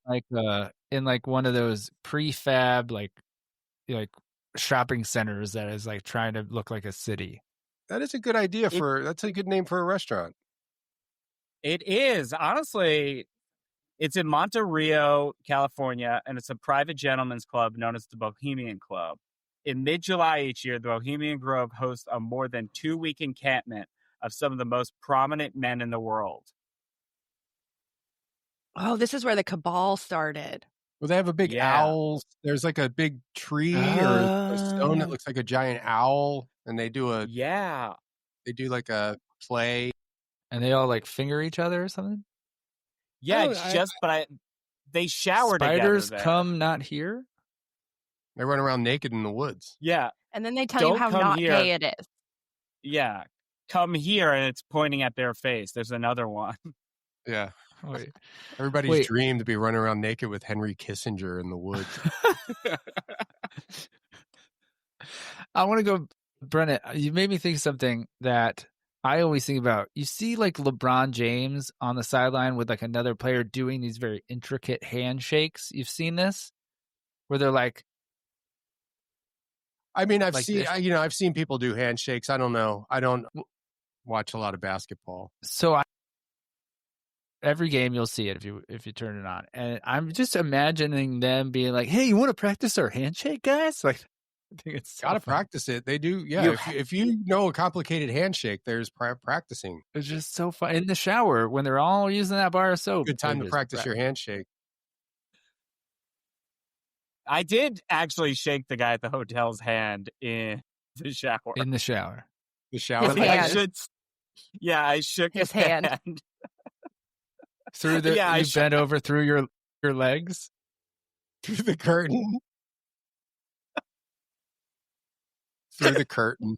one of those prefab like shopping centers that is like trying to look like a city. That is a good idea that's a good name for a restaurant. It is. Honestly, it's in Monte Rio, California, and it's a private gentleman's club known as the Bohemian Club. In mid-July each year, the Bohemian Grove hosts a more than 2-week encampment of some of the most prominent men in the world. Oh, this is where the cabal started. Well, they have a big owl. There's like a big tree or a stone that looks like a giant owl, and they do like a play. And they all like finger each other or something? Yeah, they shower together. Spiders come not here? They run around naked in the woods. Yeah. And then they tell you how not gay it is. Yeah. Come here, and it's pointing at their face. There's another one. Yeah. Everybody's dream to be running around naked with Henry Kissinger in the woods. I want to go, Brendon, you made me think of something that I always think about. You see like LeBron James on the sideline with like another player doing these very intricate handshakes. You've seen this? Where they're like, I mean, I've seen people do handshakes. I don't know. I don't watch a lot of basketball. So every game you'll see it if you turn it on. And I'm just imagining them being like, "Hey, you want to practice our handshake, guys?" Like, I think it's gotta practice it. They do, yeah. If you know a complicated handshake, there's practicing. It's just so fun in the shower when they're all using that bar of soap. Good time to practice your handshake. I did actually shake the guy at the hotel's hand in the shower. In the shower. The shower. I shook his hand. Through the you bent over through your legs? Through the curtain. Through the curtain.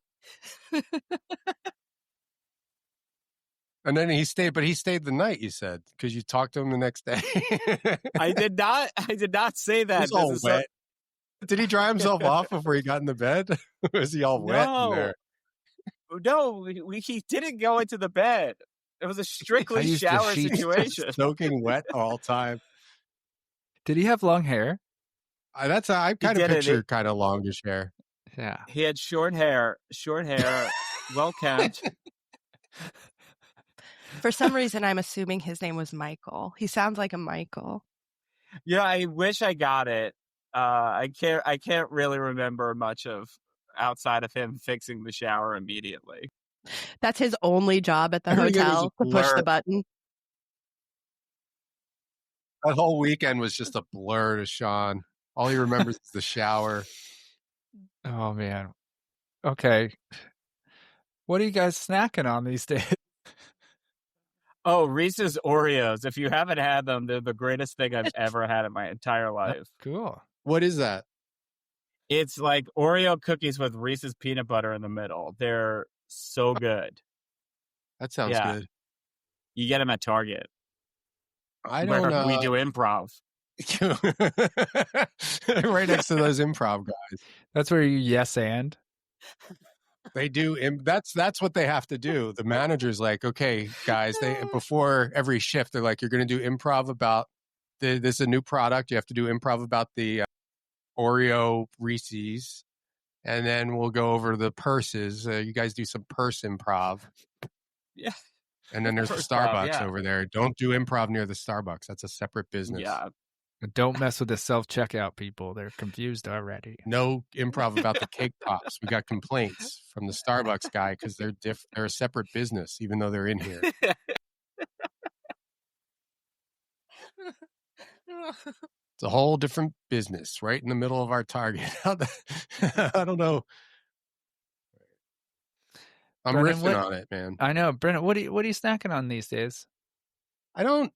And then he stayed the night, you said, because you talked to him the next day. I did not say that. He was all wet. Did he dry himself off before he got in the bed? Was he all wet in there? No, he didn't go into the bed. It was a strictly shower situation. Soaking wet all time. Did he have long hair? I kind of picture kind of longish hair. Yeah. He had short hair, well kept. For some reason, I'm assuming his name was Michael. He sounds like a Michael. Yeah, I wish I got it. I can't really remember much of outside of him fixing the shower immediately. That's his only job at the hotel, to push the button. That whole weekend was just a blur to Sean. All he remembers is the shower. Oh, man. Okay. What are you guys snacking on these days? Oh, Reese's Oreos. If you haven't had them, they're the greatest thing I've ever had in my entire life. Cool. What is that? It's like Oreo cookies with Reese's peanut butter in the middle. They're so good. That sounds good. You get them at Target. I don't know. We do improv. Right next to those improv guys. That's where you yes and. They do. That's what they have to do. The manager's like, okay, guys, before every shift, they're like, you're going to do improv about this is a new product. You have to do improv about the Oreo Reese's, and then we'll go over the purses. You guys do some purse improv. Yeah. And then there's the Purse Starbucks improv, yeah. over there. Don't do improv near the Starbucks. That's a separate business. Yeah. Don't mess with the self-checkout people. They're confused already. No improv about the cake pops. We got complaints from the Starbucks guy because they're a separate business, even though they're in here. It's a whole different business right in the middle of our target. I don't know. I'm Brendon, riffing on it, man. I know, Brendon. What are you snacking on these days? I don't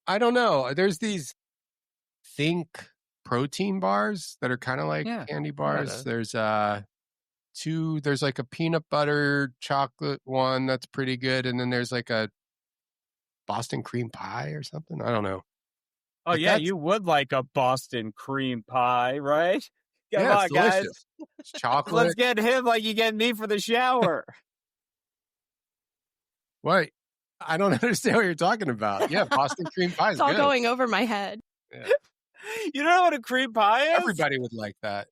know. There's these Think protein bars that are kind of like candy bars. There's there's like a peanut butter chocolate one that's pretty good, and then there's like a Boston cream pie or something. I don't know. Oh, But yeah, you would like a Boston cream pie, right? Come yeah, on, it's guys. delicious. It's chocolate. Let's get him like you get me for the shower. What? I don't understand what you're talking about. Yeah, Boston cream pie is It's all good. going over my head. Yeah. You don't know what a cream pie is? Everybody would like that.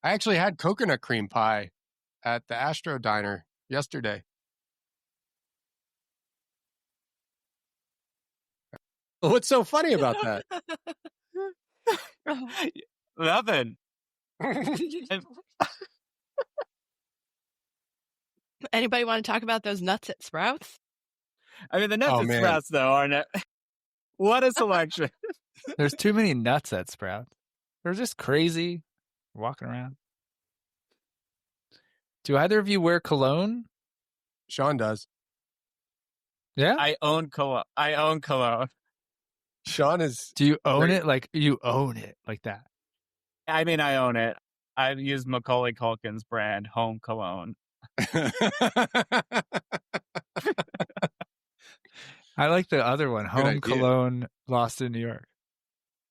I actually had coconut cream pie at the Astro Diner yesterday. What's so funny about that? Nothing. Anybody want to talk about those nuts at Sprouts? I mean, the nuts Oh, at man. Sprouts, though, aren't it? What a selection. There's too many nuts at Sprouts. They're just crazy walking around. Do either of you wear cologne? Sean does. Yeah. I own cologne. Sean is. Do you own Great. it? Like you own it like that? I mean, I own it. I use Macaulay Culkin's brand, Home Cologne. I like the other one, Home idea. Cologne, Lost in New York.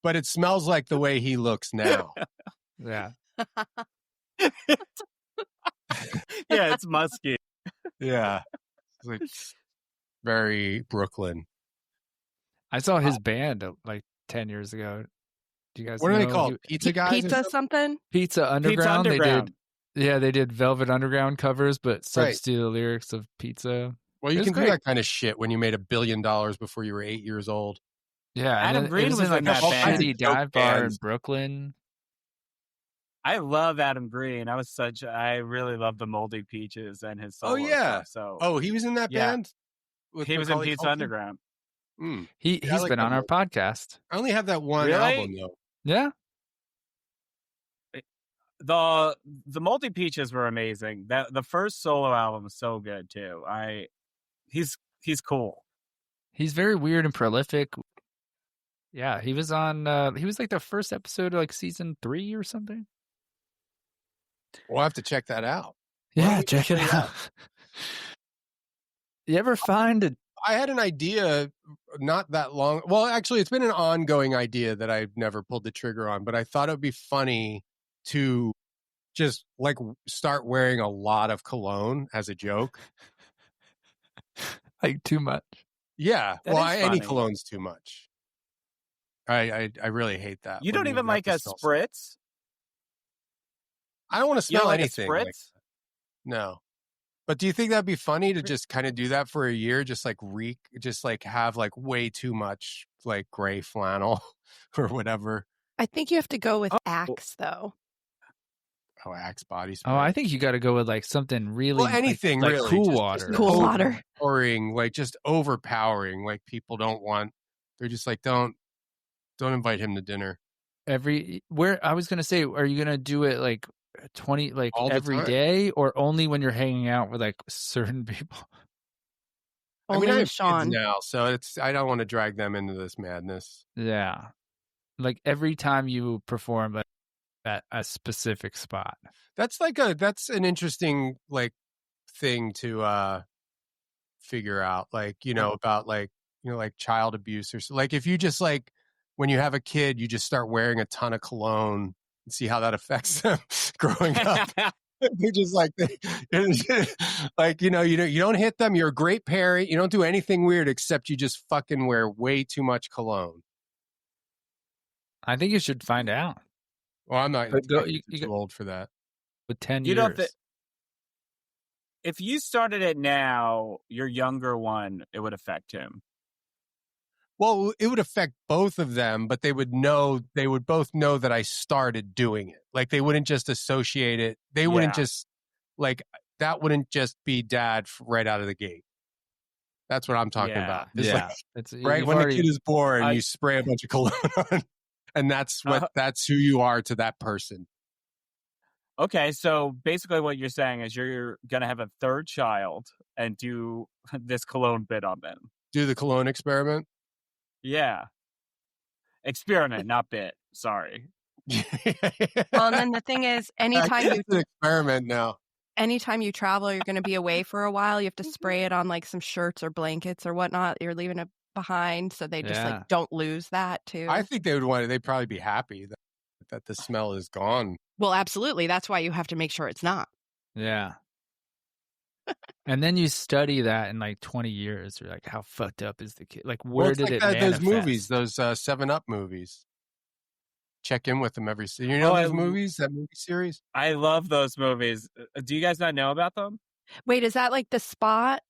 But it smells like the way he looks now. Yeah. Yeah, it's musky. Yeah. It's like very Brooklyn. I saw his band like 10 years ago. Do you guys What are know? they called? Pizza guys? or Pizza something? something? Pizza Underground. Underground. They did Velvet Underground covers, but substitute the lyrics of Pizza. Well, you It was can great. do that kind of shit when you made $1 billion before you were 8 years old. Yeah, and Adam then Green it was was in like in a that band. shitty Dope dive bar in bands. Brooklyn. I love Adam Green. I really love the Moldy Peaches and his solo yeah. stuff. So Oh, he was in that Yeah. band? With he was in Macaulay Pizza Culkin? Underground. Mm. He's Yeah, I like been that on our one. podcast. I only have that one Really? album, though. Yeah. The Moldy Peaches were amazing. The first solo album is so good too. He's cool. He's very weird and prolific. Yeah, he was on he was like the first episode of like season 3 or something. We'll have to check that out. Yeah, we check it check it out. You ever find a I had an idea not that long. Well, actually, it's been an ongoing idea that I've never pulled the trigger on, but I thought it would be funny to just like start wearing a lot of cologne as a joke. like too much? Yeah. That Well, is any funny. cologne's too much. I really hate that. You when don't even have like to a smell spritz? I don't want to You don't smell like a anything. Like, spritz? no. But do you think that'd be funny to just kind of do that for a year? Just like have like way too much like gray flannel or whatever. I think you have to go with Axe, though. Oh, Axe body spray. Oh, I think you got to go with like something really well, anything like really. cool Just water. Cool water. Overpowering, like just overpowering. Like people don't want. They're just like don't invite him to dinner. Where I was gonna say, are you gonna do it like 20 like All the every time. day, or only when you're hanging out with like certain people? Only I with have Sean. kids now, so I don't want to drag them into this madness. Yeah, like every time you perform at a specific spot. That's an interesting like thing to figure out. Like about like like child abuse or so. Like if you just like when you have a kid, you just start wearing a ton of cologne and see how that affects them growing up. They're just like, like you don't hit them. You're a great parent. You don't do anything weird except you just fucking wear way too much cologne. I think you should find out. Well, I'm not But go- too you- old for that. With 10 You know, years. if you started it now, your younger one, it would affect him. Well, it would affect both of them, but they would both know that I started doing it. Like they wouldn't just associate it. They wouldn't just that wouldn't just be dad right out of the gate. That's what I'm talking about. It's Yeah. right when the kid is born, you spray a bunch of cologne on, and that's who you are to that person. Okay, so basically what you're saying is you're going to have a third child and do this cologne bit on them. Do the cologne experiment? Yeah. Experiment, not bit. Sorry. Well, and then the thing is, anytime it's an experiment now. Anytime you travel, you're going to be away for a while. You have to spray it on like some shirts or blankets or whatnot. You're leaving it behind, so they just like don't lose that too. I think they would want it. They'd probably be happy that the smell is gone. Well, absolutely. That's why you have to make sure it's not. Yeah. And then you study that in like 20 years. You're like, how fucked up is the kid? Like, where did it manifest? Those movies, those 7-Up movies. Check in with them every season. You know those movies, that movie series? I love those movies. Do you guys not know about them? Wait, is that like The Spot?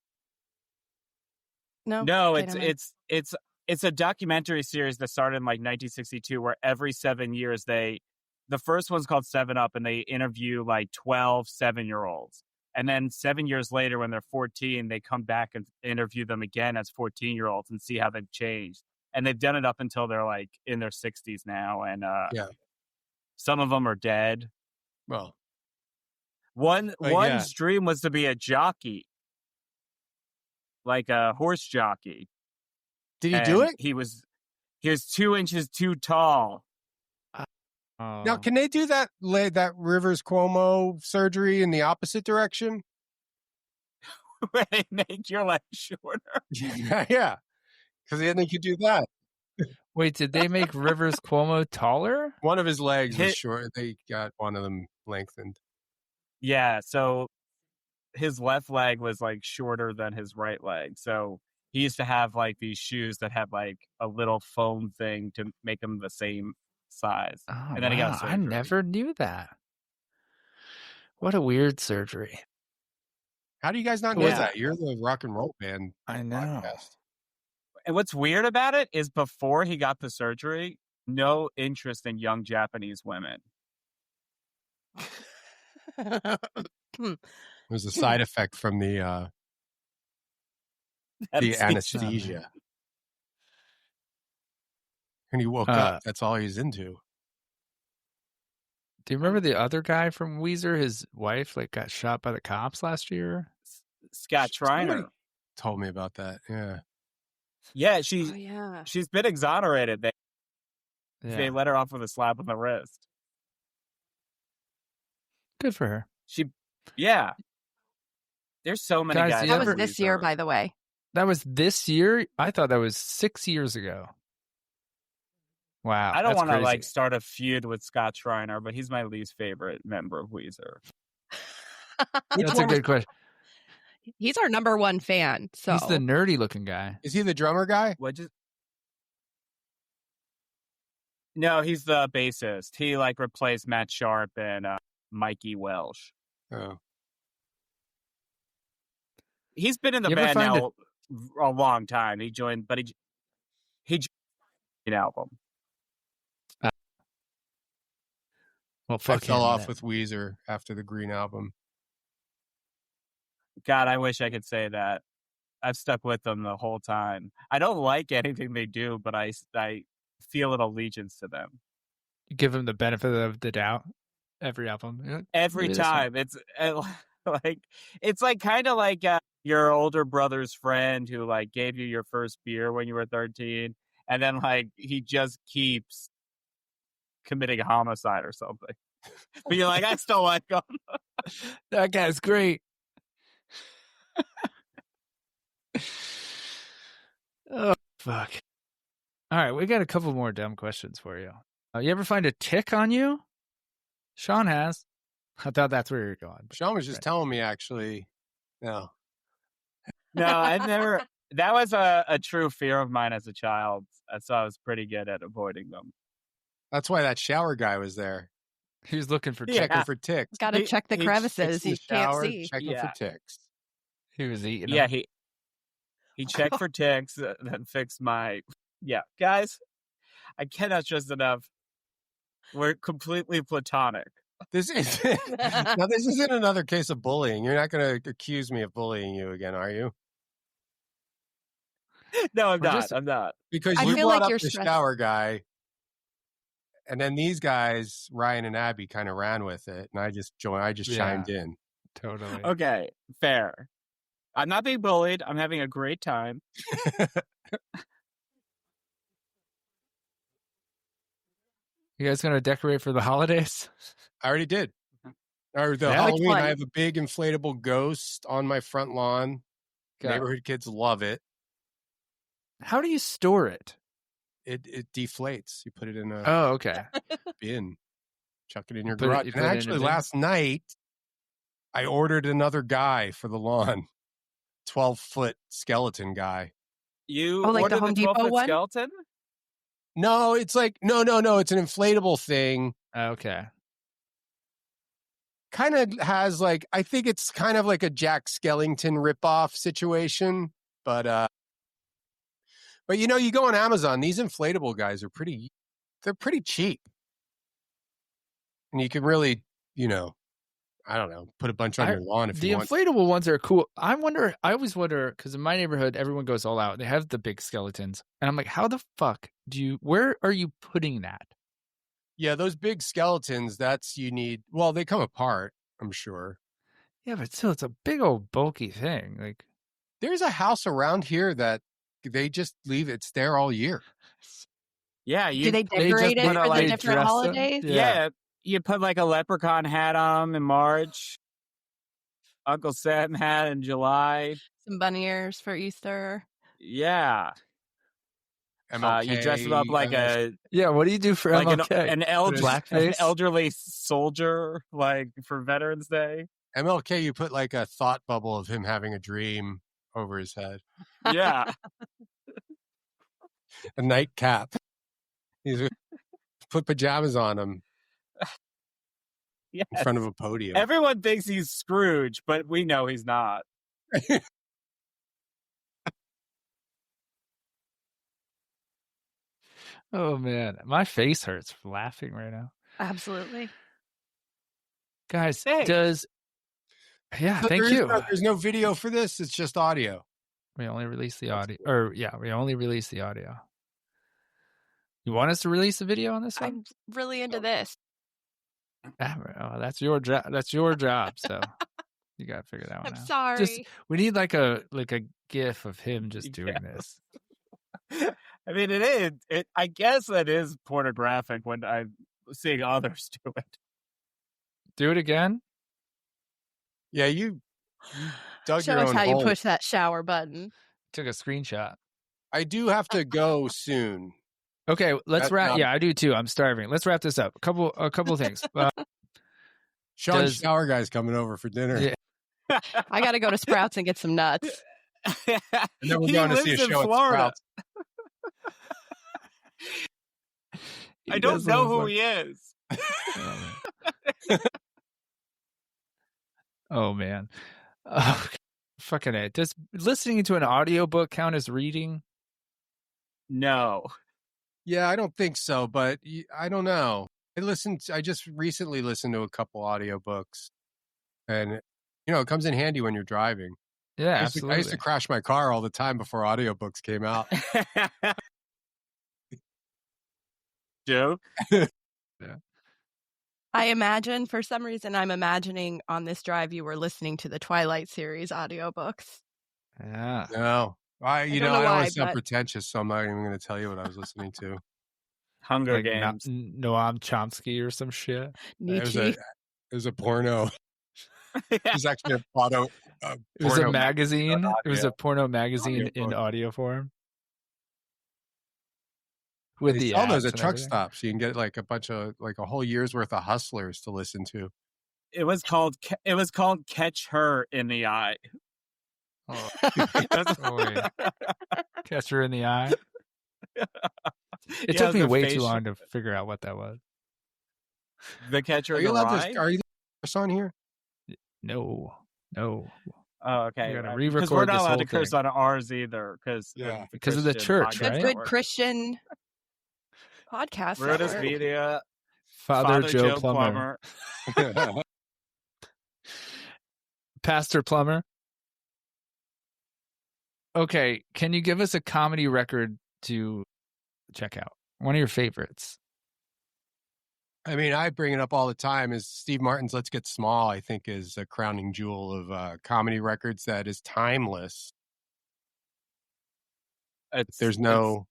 No, it's a documentary series that started in like 1962, where every 7 years the first one's called 7-Up, and they interview like 12 7-year-olds. And then 7 years later, when they're 14, they come back and interview them again as 14-year-olds and see how they've changed. And they've done it up until they're like in their 60s now. And some of them are dead. Well, one's dream was to be a jockey, like a horse jockey. Did he do it? He was 2 inches too tall. Now, can they do that Rivers Cuomo surgery in the opposite direction? Where they make your leg shorter? Yeah. Because then they could do that. Wait, did they make Rivers Cuomo taller? One of his legs was short. They got one of them lengthened. Yeah, so his left leg was like shorter than his right leg. So he used to have like these shoes that had like a little foam thing to make them the same size. Oh, and then he got I never knew that. What a weird surgery. How do you guys not know that? You're the rock and roll band. I know. Podcast. And what's weird about it is before he got the surgery, no interest in young Japanese women. It was a side effect from the anesthesia. And he woke up. That's all he's into. Do you remember the other guy from Weezer? His wife got shot by the cops last year. Scott Schreiner told me about that. Yeah. Yeah, she's been exonerated. They let her off with a slap on the wrist. Good for her. There's so many guys. That was this year, by the way. That was this year? I thought that was 6 years ago. Wow. I don't want to start a feud with Scott Schreiner, but he's my least favorite member of Weezer. That's a good question. He's our number one fan. So he's the nerdy looking guy. Is he the drummer guy? No, he's the bassist. He replaced Matt Sharp and Mikey Welsh. Oh. He's been in the band now a long time. He joined an album. Well, I fell off with Weezer after the Green album. God, I wish I could say that. I've stuck with them the whole time. I don't like anything they do, but I feel an allegiance to them. You give them the benefit of the doubt every album. Every time. It's kind of like your older brother's friend who gave you your first beer when you were 13, and then he just keeps committing a homicide or something. But you're like, I still like him. That guy's great. Oh, fuck. All right, we got a couple more dumb questions for you. You ever find a tick on you? Sean has. I thought that's where you're going. Sean was just telling me, actually. No, I've never. That was a true fear of mine as a child, so I was pretty good at avoiding them. That's why that shower guy was there. He was looking for Checking for ticks. Got to check the crevices. Fixing You the can't shower, see. checking for ticks. He was eating. Yeah, them. he checked for ticks, then fixed my. Yeah, guys, I cannot stress enough. We're completely platonic. This isn't another case of bullying. You're not going to accuse me of bullying you again, are you? No, I'm not. Because I you feel brought like up you're the stressed. shower guy, and then these guys, Ryan and Abby, kind of ran with it, and I just chimed in. Totally. Okay, fair. I'm not being bullied. I'm having a great time. You guys gonna decorate for the holidays? I already did. Or the Yeah? Halloween, Which one? I have a big inflatable ghost on my front lawn. Neighborhood kids love it. How do you store it? It deflates. You put it in a Oh, okay. bin, chuck it in your Put it- garage. you And put it in a actually, bin? last night, I ordered another guy for the lawn. 12-foot skeleton guy. You like the ordered Home the Depot 12-foot one? skeleton? No, it's like no. It's an inflatable thing. Okay. Kind of has like, I think it's kind of like a Jack Skellington ripoff situation, but you know, you go on Amazon, these inflatable guys are they're pretty cheap, and you can really, you know, I don't know, put a bunch on your lawn if The you want. inflatable ones are cool. I always wonder, because in my neighborhood, everyone goes all out. They have the big skeletons. And I'm like, how the fuck where are you putting that? Yeah, those big skeletons, they come apart, I'm sure. Yeah, but still, it's a big old bulky thing. Like, There's a house around here that they just leave it's there all year. Yeah. Do they decorate it put for the like, different dress them? holidays? Yeah. You put like a leprechaun hat on in March, Uncle Sam hat in July. Some bunny ears for Easter. Yeah. MLK, You dress him up like what do you do for like MLK? an Blackface? elderly soldier, like for Veterans Day. MLK, you put like a thought bubble of him having a dream over his head. Yeah. A nightcap. He's put pajamas on him Yes. in front of a podium. Everyone thinks he's Scrooge, but we know he's not. Oh, man. My face hurts from laughing right now. Absolutely. Guys, Thanks. thank you. There's no video for this. It's just audio. We only release the audio. We only release the audio. You want us to release the video on this one? I'm really into this. That's your job. That's your job. So you got to figure that one I'm out. sorry. We need like a GIF of him just doing this. I mean, it is. I guess that is pornographic when I'm seeing others do it. Do it again. Yeah, you dug Show your us own how you hole. push that shower button. Took a screenshot. I do have to go soon. Okay, let's wrap. not- Yeah, I do too. I'm starving. Let's wrap this up. A couple things. Sean's shower guy's coming over for dinner. Yeah. I got to go to Sprouts and get some nuts. And then we're He going to see a lives in show at Florida. Sprouts. I don't know who he is. Oh man. Oh, fucking it. Does listening to an audiobook count as reading? No. Yeah, I don't think so, but I don't know. I just recently listened to a couple audiobooks, and you know, it comes in handy when you're driving. Yeah, I absolutely. used to crash my car all the time before audiobooks came out. Joke. I imagine, for some reason, I'm imagining on this drive you were listening to the Twilight series audiobooks. Yeah. No, I don't don't know want why, to sound but- pretentious, so I'm not even going to tell you what I was listening to. Hunger Like Games. Noam Chomsky or some shit. It was a porno. It was actually a photo. It was a magazine. It was audio. a porno magazine Audio in book. audio form. With They the sell those ads at and truck everything. stops. You can get like a whole year's worth of Hustlers to listen to. It was called Catch Her in the Eye. Oh, yeah. Catch her in the eye. It took me way too long to figure out what that was. The Catcher Are in you the allowed Rye? to? Are you on here? No. Oh, okay. We gotta Because re-record we're not this allowed whole to curse thing. on ours either. Yeah. Because of the church, The right? good Christian podcast Ruinous network. Media. Father Joe Plummer. Pastor Plummer. Okay, can you give us a comedy record to check out? One of your favorites. I mean, I bring it up all the time. Is Steve Martin's "Let's Get Small"? I think is a crowning jewel of comedy records that is timeless. There's no.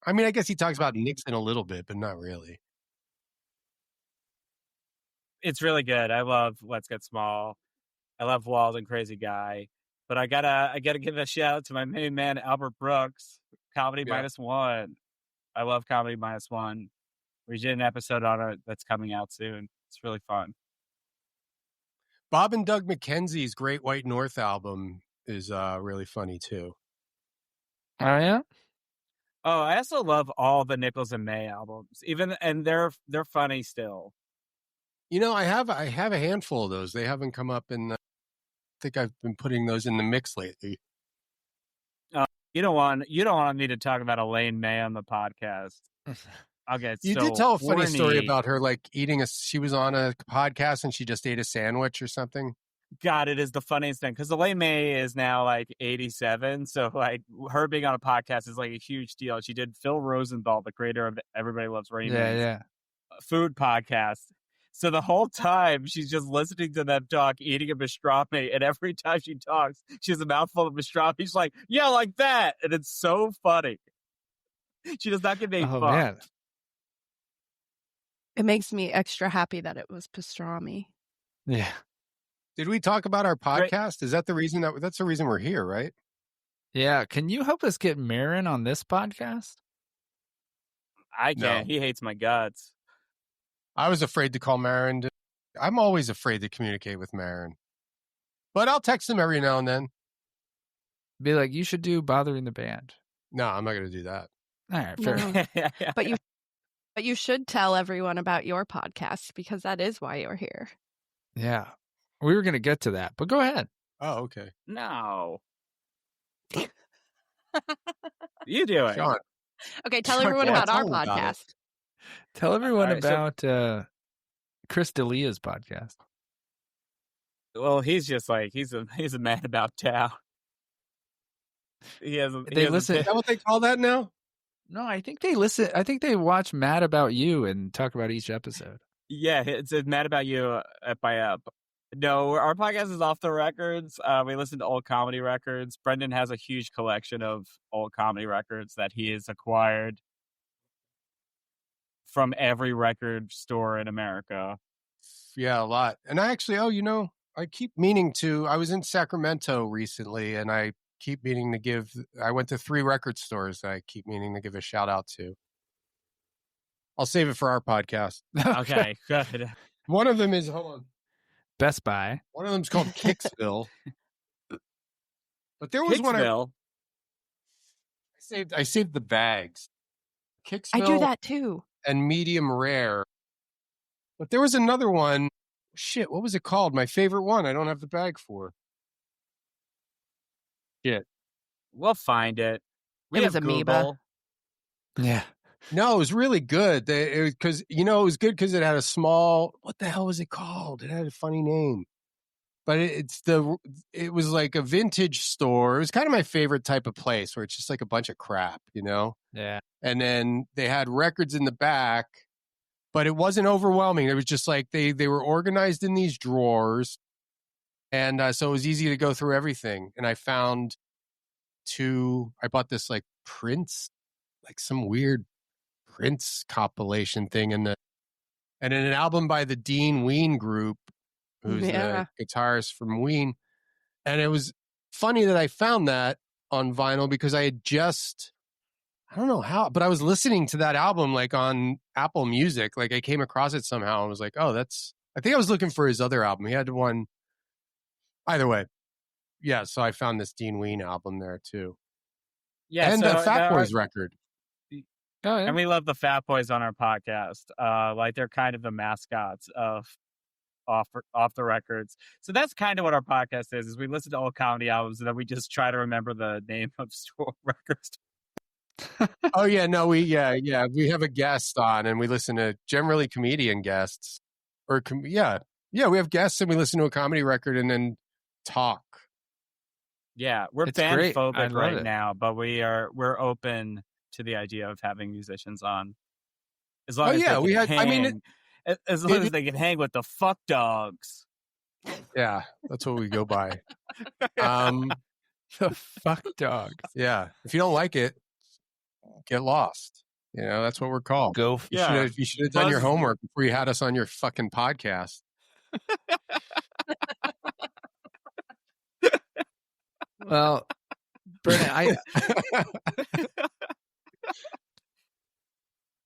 I mean, I guess he talks about Nixon a little bit, but not really. It's really good. I love Let's Get Small. I love Wild and Crazy Guy. But I gotta give a shout out to my main man Albert Brooks. Comedy -1. I love Comedy -1. We did an episode on it that's coming out soon. It's really fun. Bob and Doug McKenzie's Great White North album is really funny too. Oh yeah. Oh, I also love all the Nichols and May albums. And they're funny still. You know, I have a handful of those. They haven't come up in. I think I've been putting those in the mix lately. You don't want me to talk about Elaine May on the podcast. I'll get You did tell a funny story about her, like eating she was on a podcast and she just ate a sandwich or something. God, it is the funniest thing because Elaine May is now like 87, so like her being on a podcast is like a huge deal. She did Phil Rosenthal, the creator of Everybody Loves Raymond, food podcast. So the whole time she's just listening to them talk, eating a pastrami, and every time she talks, she has a mouthful of pastrami. She's like, "Yeah, like that," and it's so funny. She does not get made fun. Man. It makes me extra happy that it was pastrami. Yeah. Did we talk about our podcast? Is that the reason that's the reason we're here, right? Yeah. Can you help us get Marin on this podcast? I can't. No. He hates my guts. I was afraid to call Marin. I'm always afraid to communicate with Marin. But I'll text him every now and then. Be like, you should do Bothering the Band. No, I'm not going to do that. All right, fair. No. But you should tell everyone about your podcast because that is why you're here. Yeah. We were going to get to that, but go ahead. Oh, okay. No. You do it. Sean. Okay, tell everyone about our podcast. Tell everyone about Chris D'Elia's podcast. Well, he's just like he's a man about town. Listen. Is that what they call that now? No, I think they listen. I think they watch Mad About You and talk about each episode. Yeah, it's Mad About You ep by ep. No, our podcast is off the records. We listen to old comedy records. Brendon has a huge collection of old comedy records that he has acquired from every record store in America. Yeah, a lot. And I actually, I keep meaning to. I was in Sacramento recently, and I keep meaning to give. I went to 3 record stores that I keep meaning to give a shout out to. I'll save it for our podcast. Okay, good. One of them is, hold on, Best Buy. One of them's called Kicksville. But there was one I saved the bags. Kicksville. I do that too. And medium rare. But there was another one. Shit, what was it called? My favorite one. I don't have the bag for. Shit. We'll find it. It was Amoeba. Yeah. No, it was really good. Because it was good because it had a small. What the hell was it called? It had a funny name, but it was like a vintage store. It was kind of my favorite type of place where it's just like a bunch of crap, Yeah. And then they had records in the back, but it wasn't overwhelming. It was just like they were organized in these drawers, and so it was easy to go through everything. And I found I bought this like Prince, like some weird Prince compilation thing, and an album by the Dean Ween Group, who's the guitarist from Ween. And it was funny that I found that on vinyl because I had I don't know how, but I was listening to that album like on Apple Music. Like I came across it somehow and was like, oh, I think I was looking for his other album. He had one. Either way. Yeah, so I found this Dean Ween album there too. Yeah, and the Fat Boys record. Oh, yeah. And we love the Fat Boys on our podcast. Like they're kind of the mascots of off the records. So that's kind of what our podcast is we listen to all comedy albums and then we just try to remember the name of store records. Oh yeah, no, we have a guest on and we listen to generally comedian guests or we have guests and we listen to a comedy record and then talk. Yeah, we're It's great. I fan-phobic love right it. now, but we're open to the idea of having musicians on. As long as they can hang, as long as they can hang with the fuck dogs. Yeah, that's what we go by. The fuck dogs. Yeah, if you don't like it, get lost. You know, that's what we're called. Go. You should have done your homework before you had us on your fucking podcast. Well, Brendon,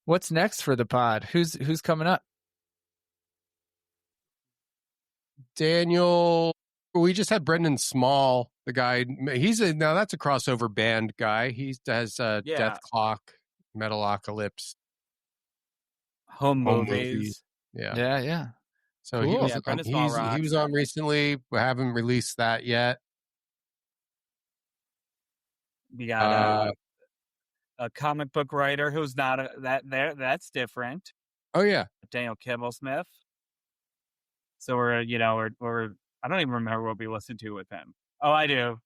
what's next for the pod? Who's coming up? Daniel, we just had Brendan Small, the guy. Now that's a crossover band guy. He does Death Clock, Metalocalypse, home movies. Yeah. So cool. he was on recently. We haven't released that yet. We got a comic book writer who's not that's different. Oh yeah, Daniel Kimmelsmith. So we're I don't even remember what we listened to with him. Oh, I do.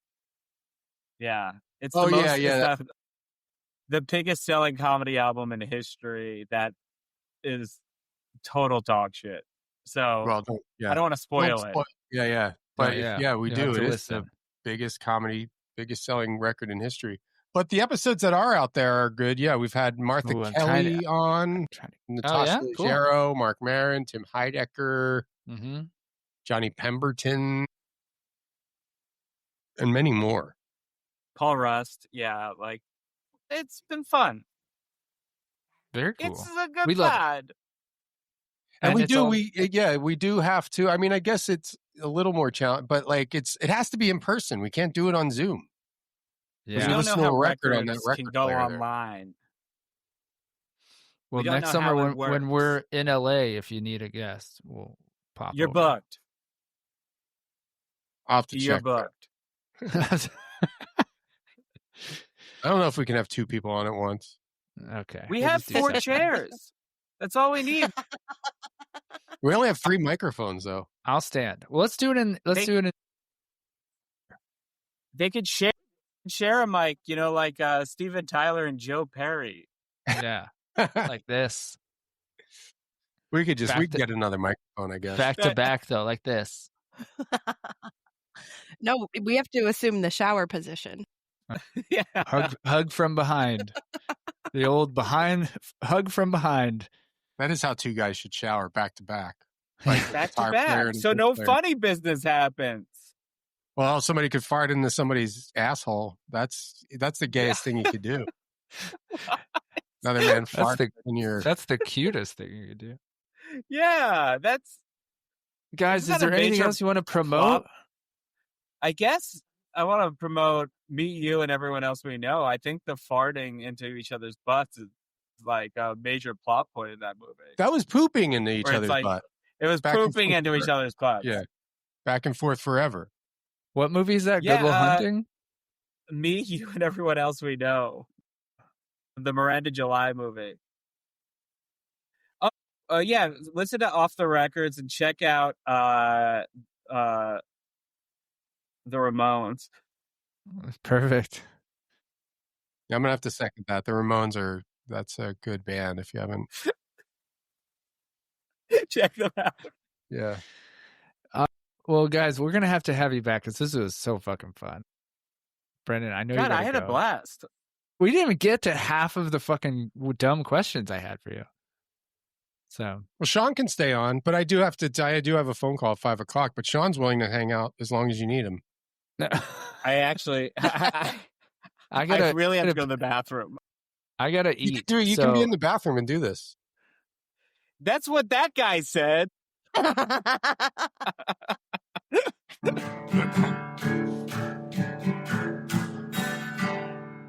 Yeah, it's the biggest selling comedy album in history. That is total dog shit. So I don't want to spoil it. Yeah, but we do. It is the biggest selling record in history. But the episodes that are out there are good. Yeah, we've had Martha Kelly on, Natasha Leggero, Mark Maron, Tim Heidecker, Johnny Pemberton, and many more. Paul Rust. Yeah, like it's been fun. Very cool. It's a good pod. And we do have to. I mean, I guess it's a little more challenging, but like it has to be in person. We can't do it on Zoom. Yeah, we don't know how records can go online. Well, next summer when we're in LA, if you need a guest, we'll pop. You're booked. I'll have to check. You're booked. I don't know if we can have two people on at once. Okay. We have 4 chairs. That's all we need. We only have 3 microphones, though. I'll stand. Well, let's do it in. They could share a mic, like Steven Tyler and Joe Perry. Yeah, like this. We could get another microphone, I guess. Back to back, though, like this. No, we have to assume the shower position. Yeah. Hug from behind. The old hug from behind. That is how 2 guys should shower, back to back. Like back to back. So no funny business happens. Well, somebody could fart into somebody's asshole. That's the gayest thing you could do. Another man fart in your... That's the cutest thing you could do. Yeah, that's... Guys, is there anything else you want to promote? I guess I want to promote Meet You and everyone else we know. I think the farting into each other's butts is like a major plot point in that movie. That was pooping into each other's butt. It was pooping into each other's butts. Yeah. Back and forth forever. What movie is that? Good Will Hunting? Me, You, and everyone else we know. The Miranda July movie. Oh, yeah. Listen to Off the Records and check out the Ramones. Perfect. I'm going to have to second that. The Ramones that's a good band if you haven't. Check them out. Yeah. Well, guys, we're going to have you back because this was so fucking fun. Brendon, I know I had a blast. We didn't even get to half of the fucking dumb questions I had for you. So, well, Sean can stay on, but I do have a phone call at 5:00, but Sean's willing to hang out as long as you need him. I actually, I really have to go to the bathroom. I got to eat. You can be in the bathroom and do this. That's what that guy said.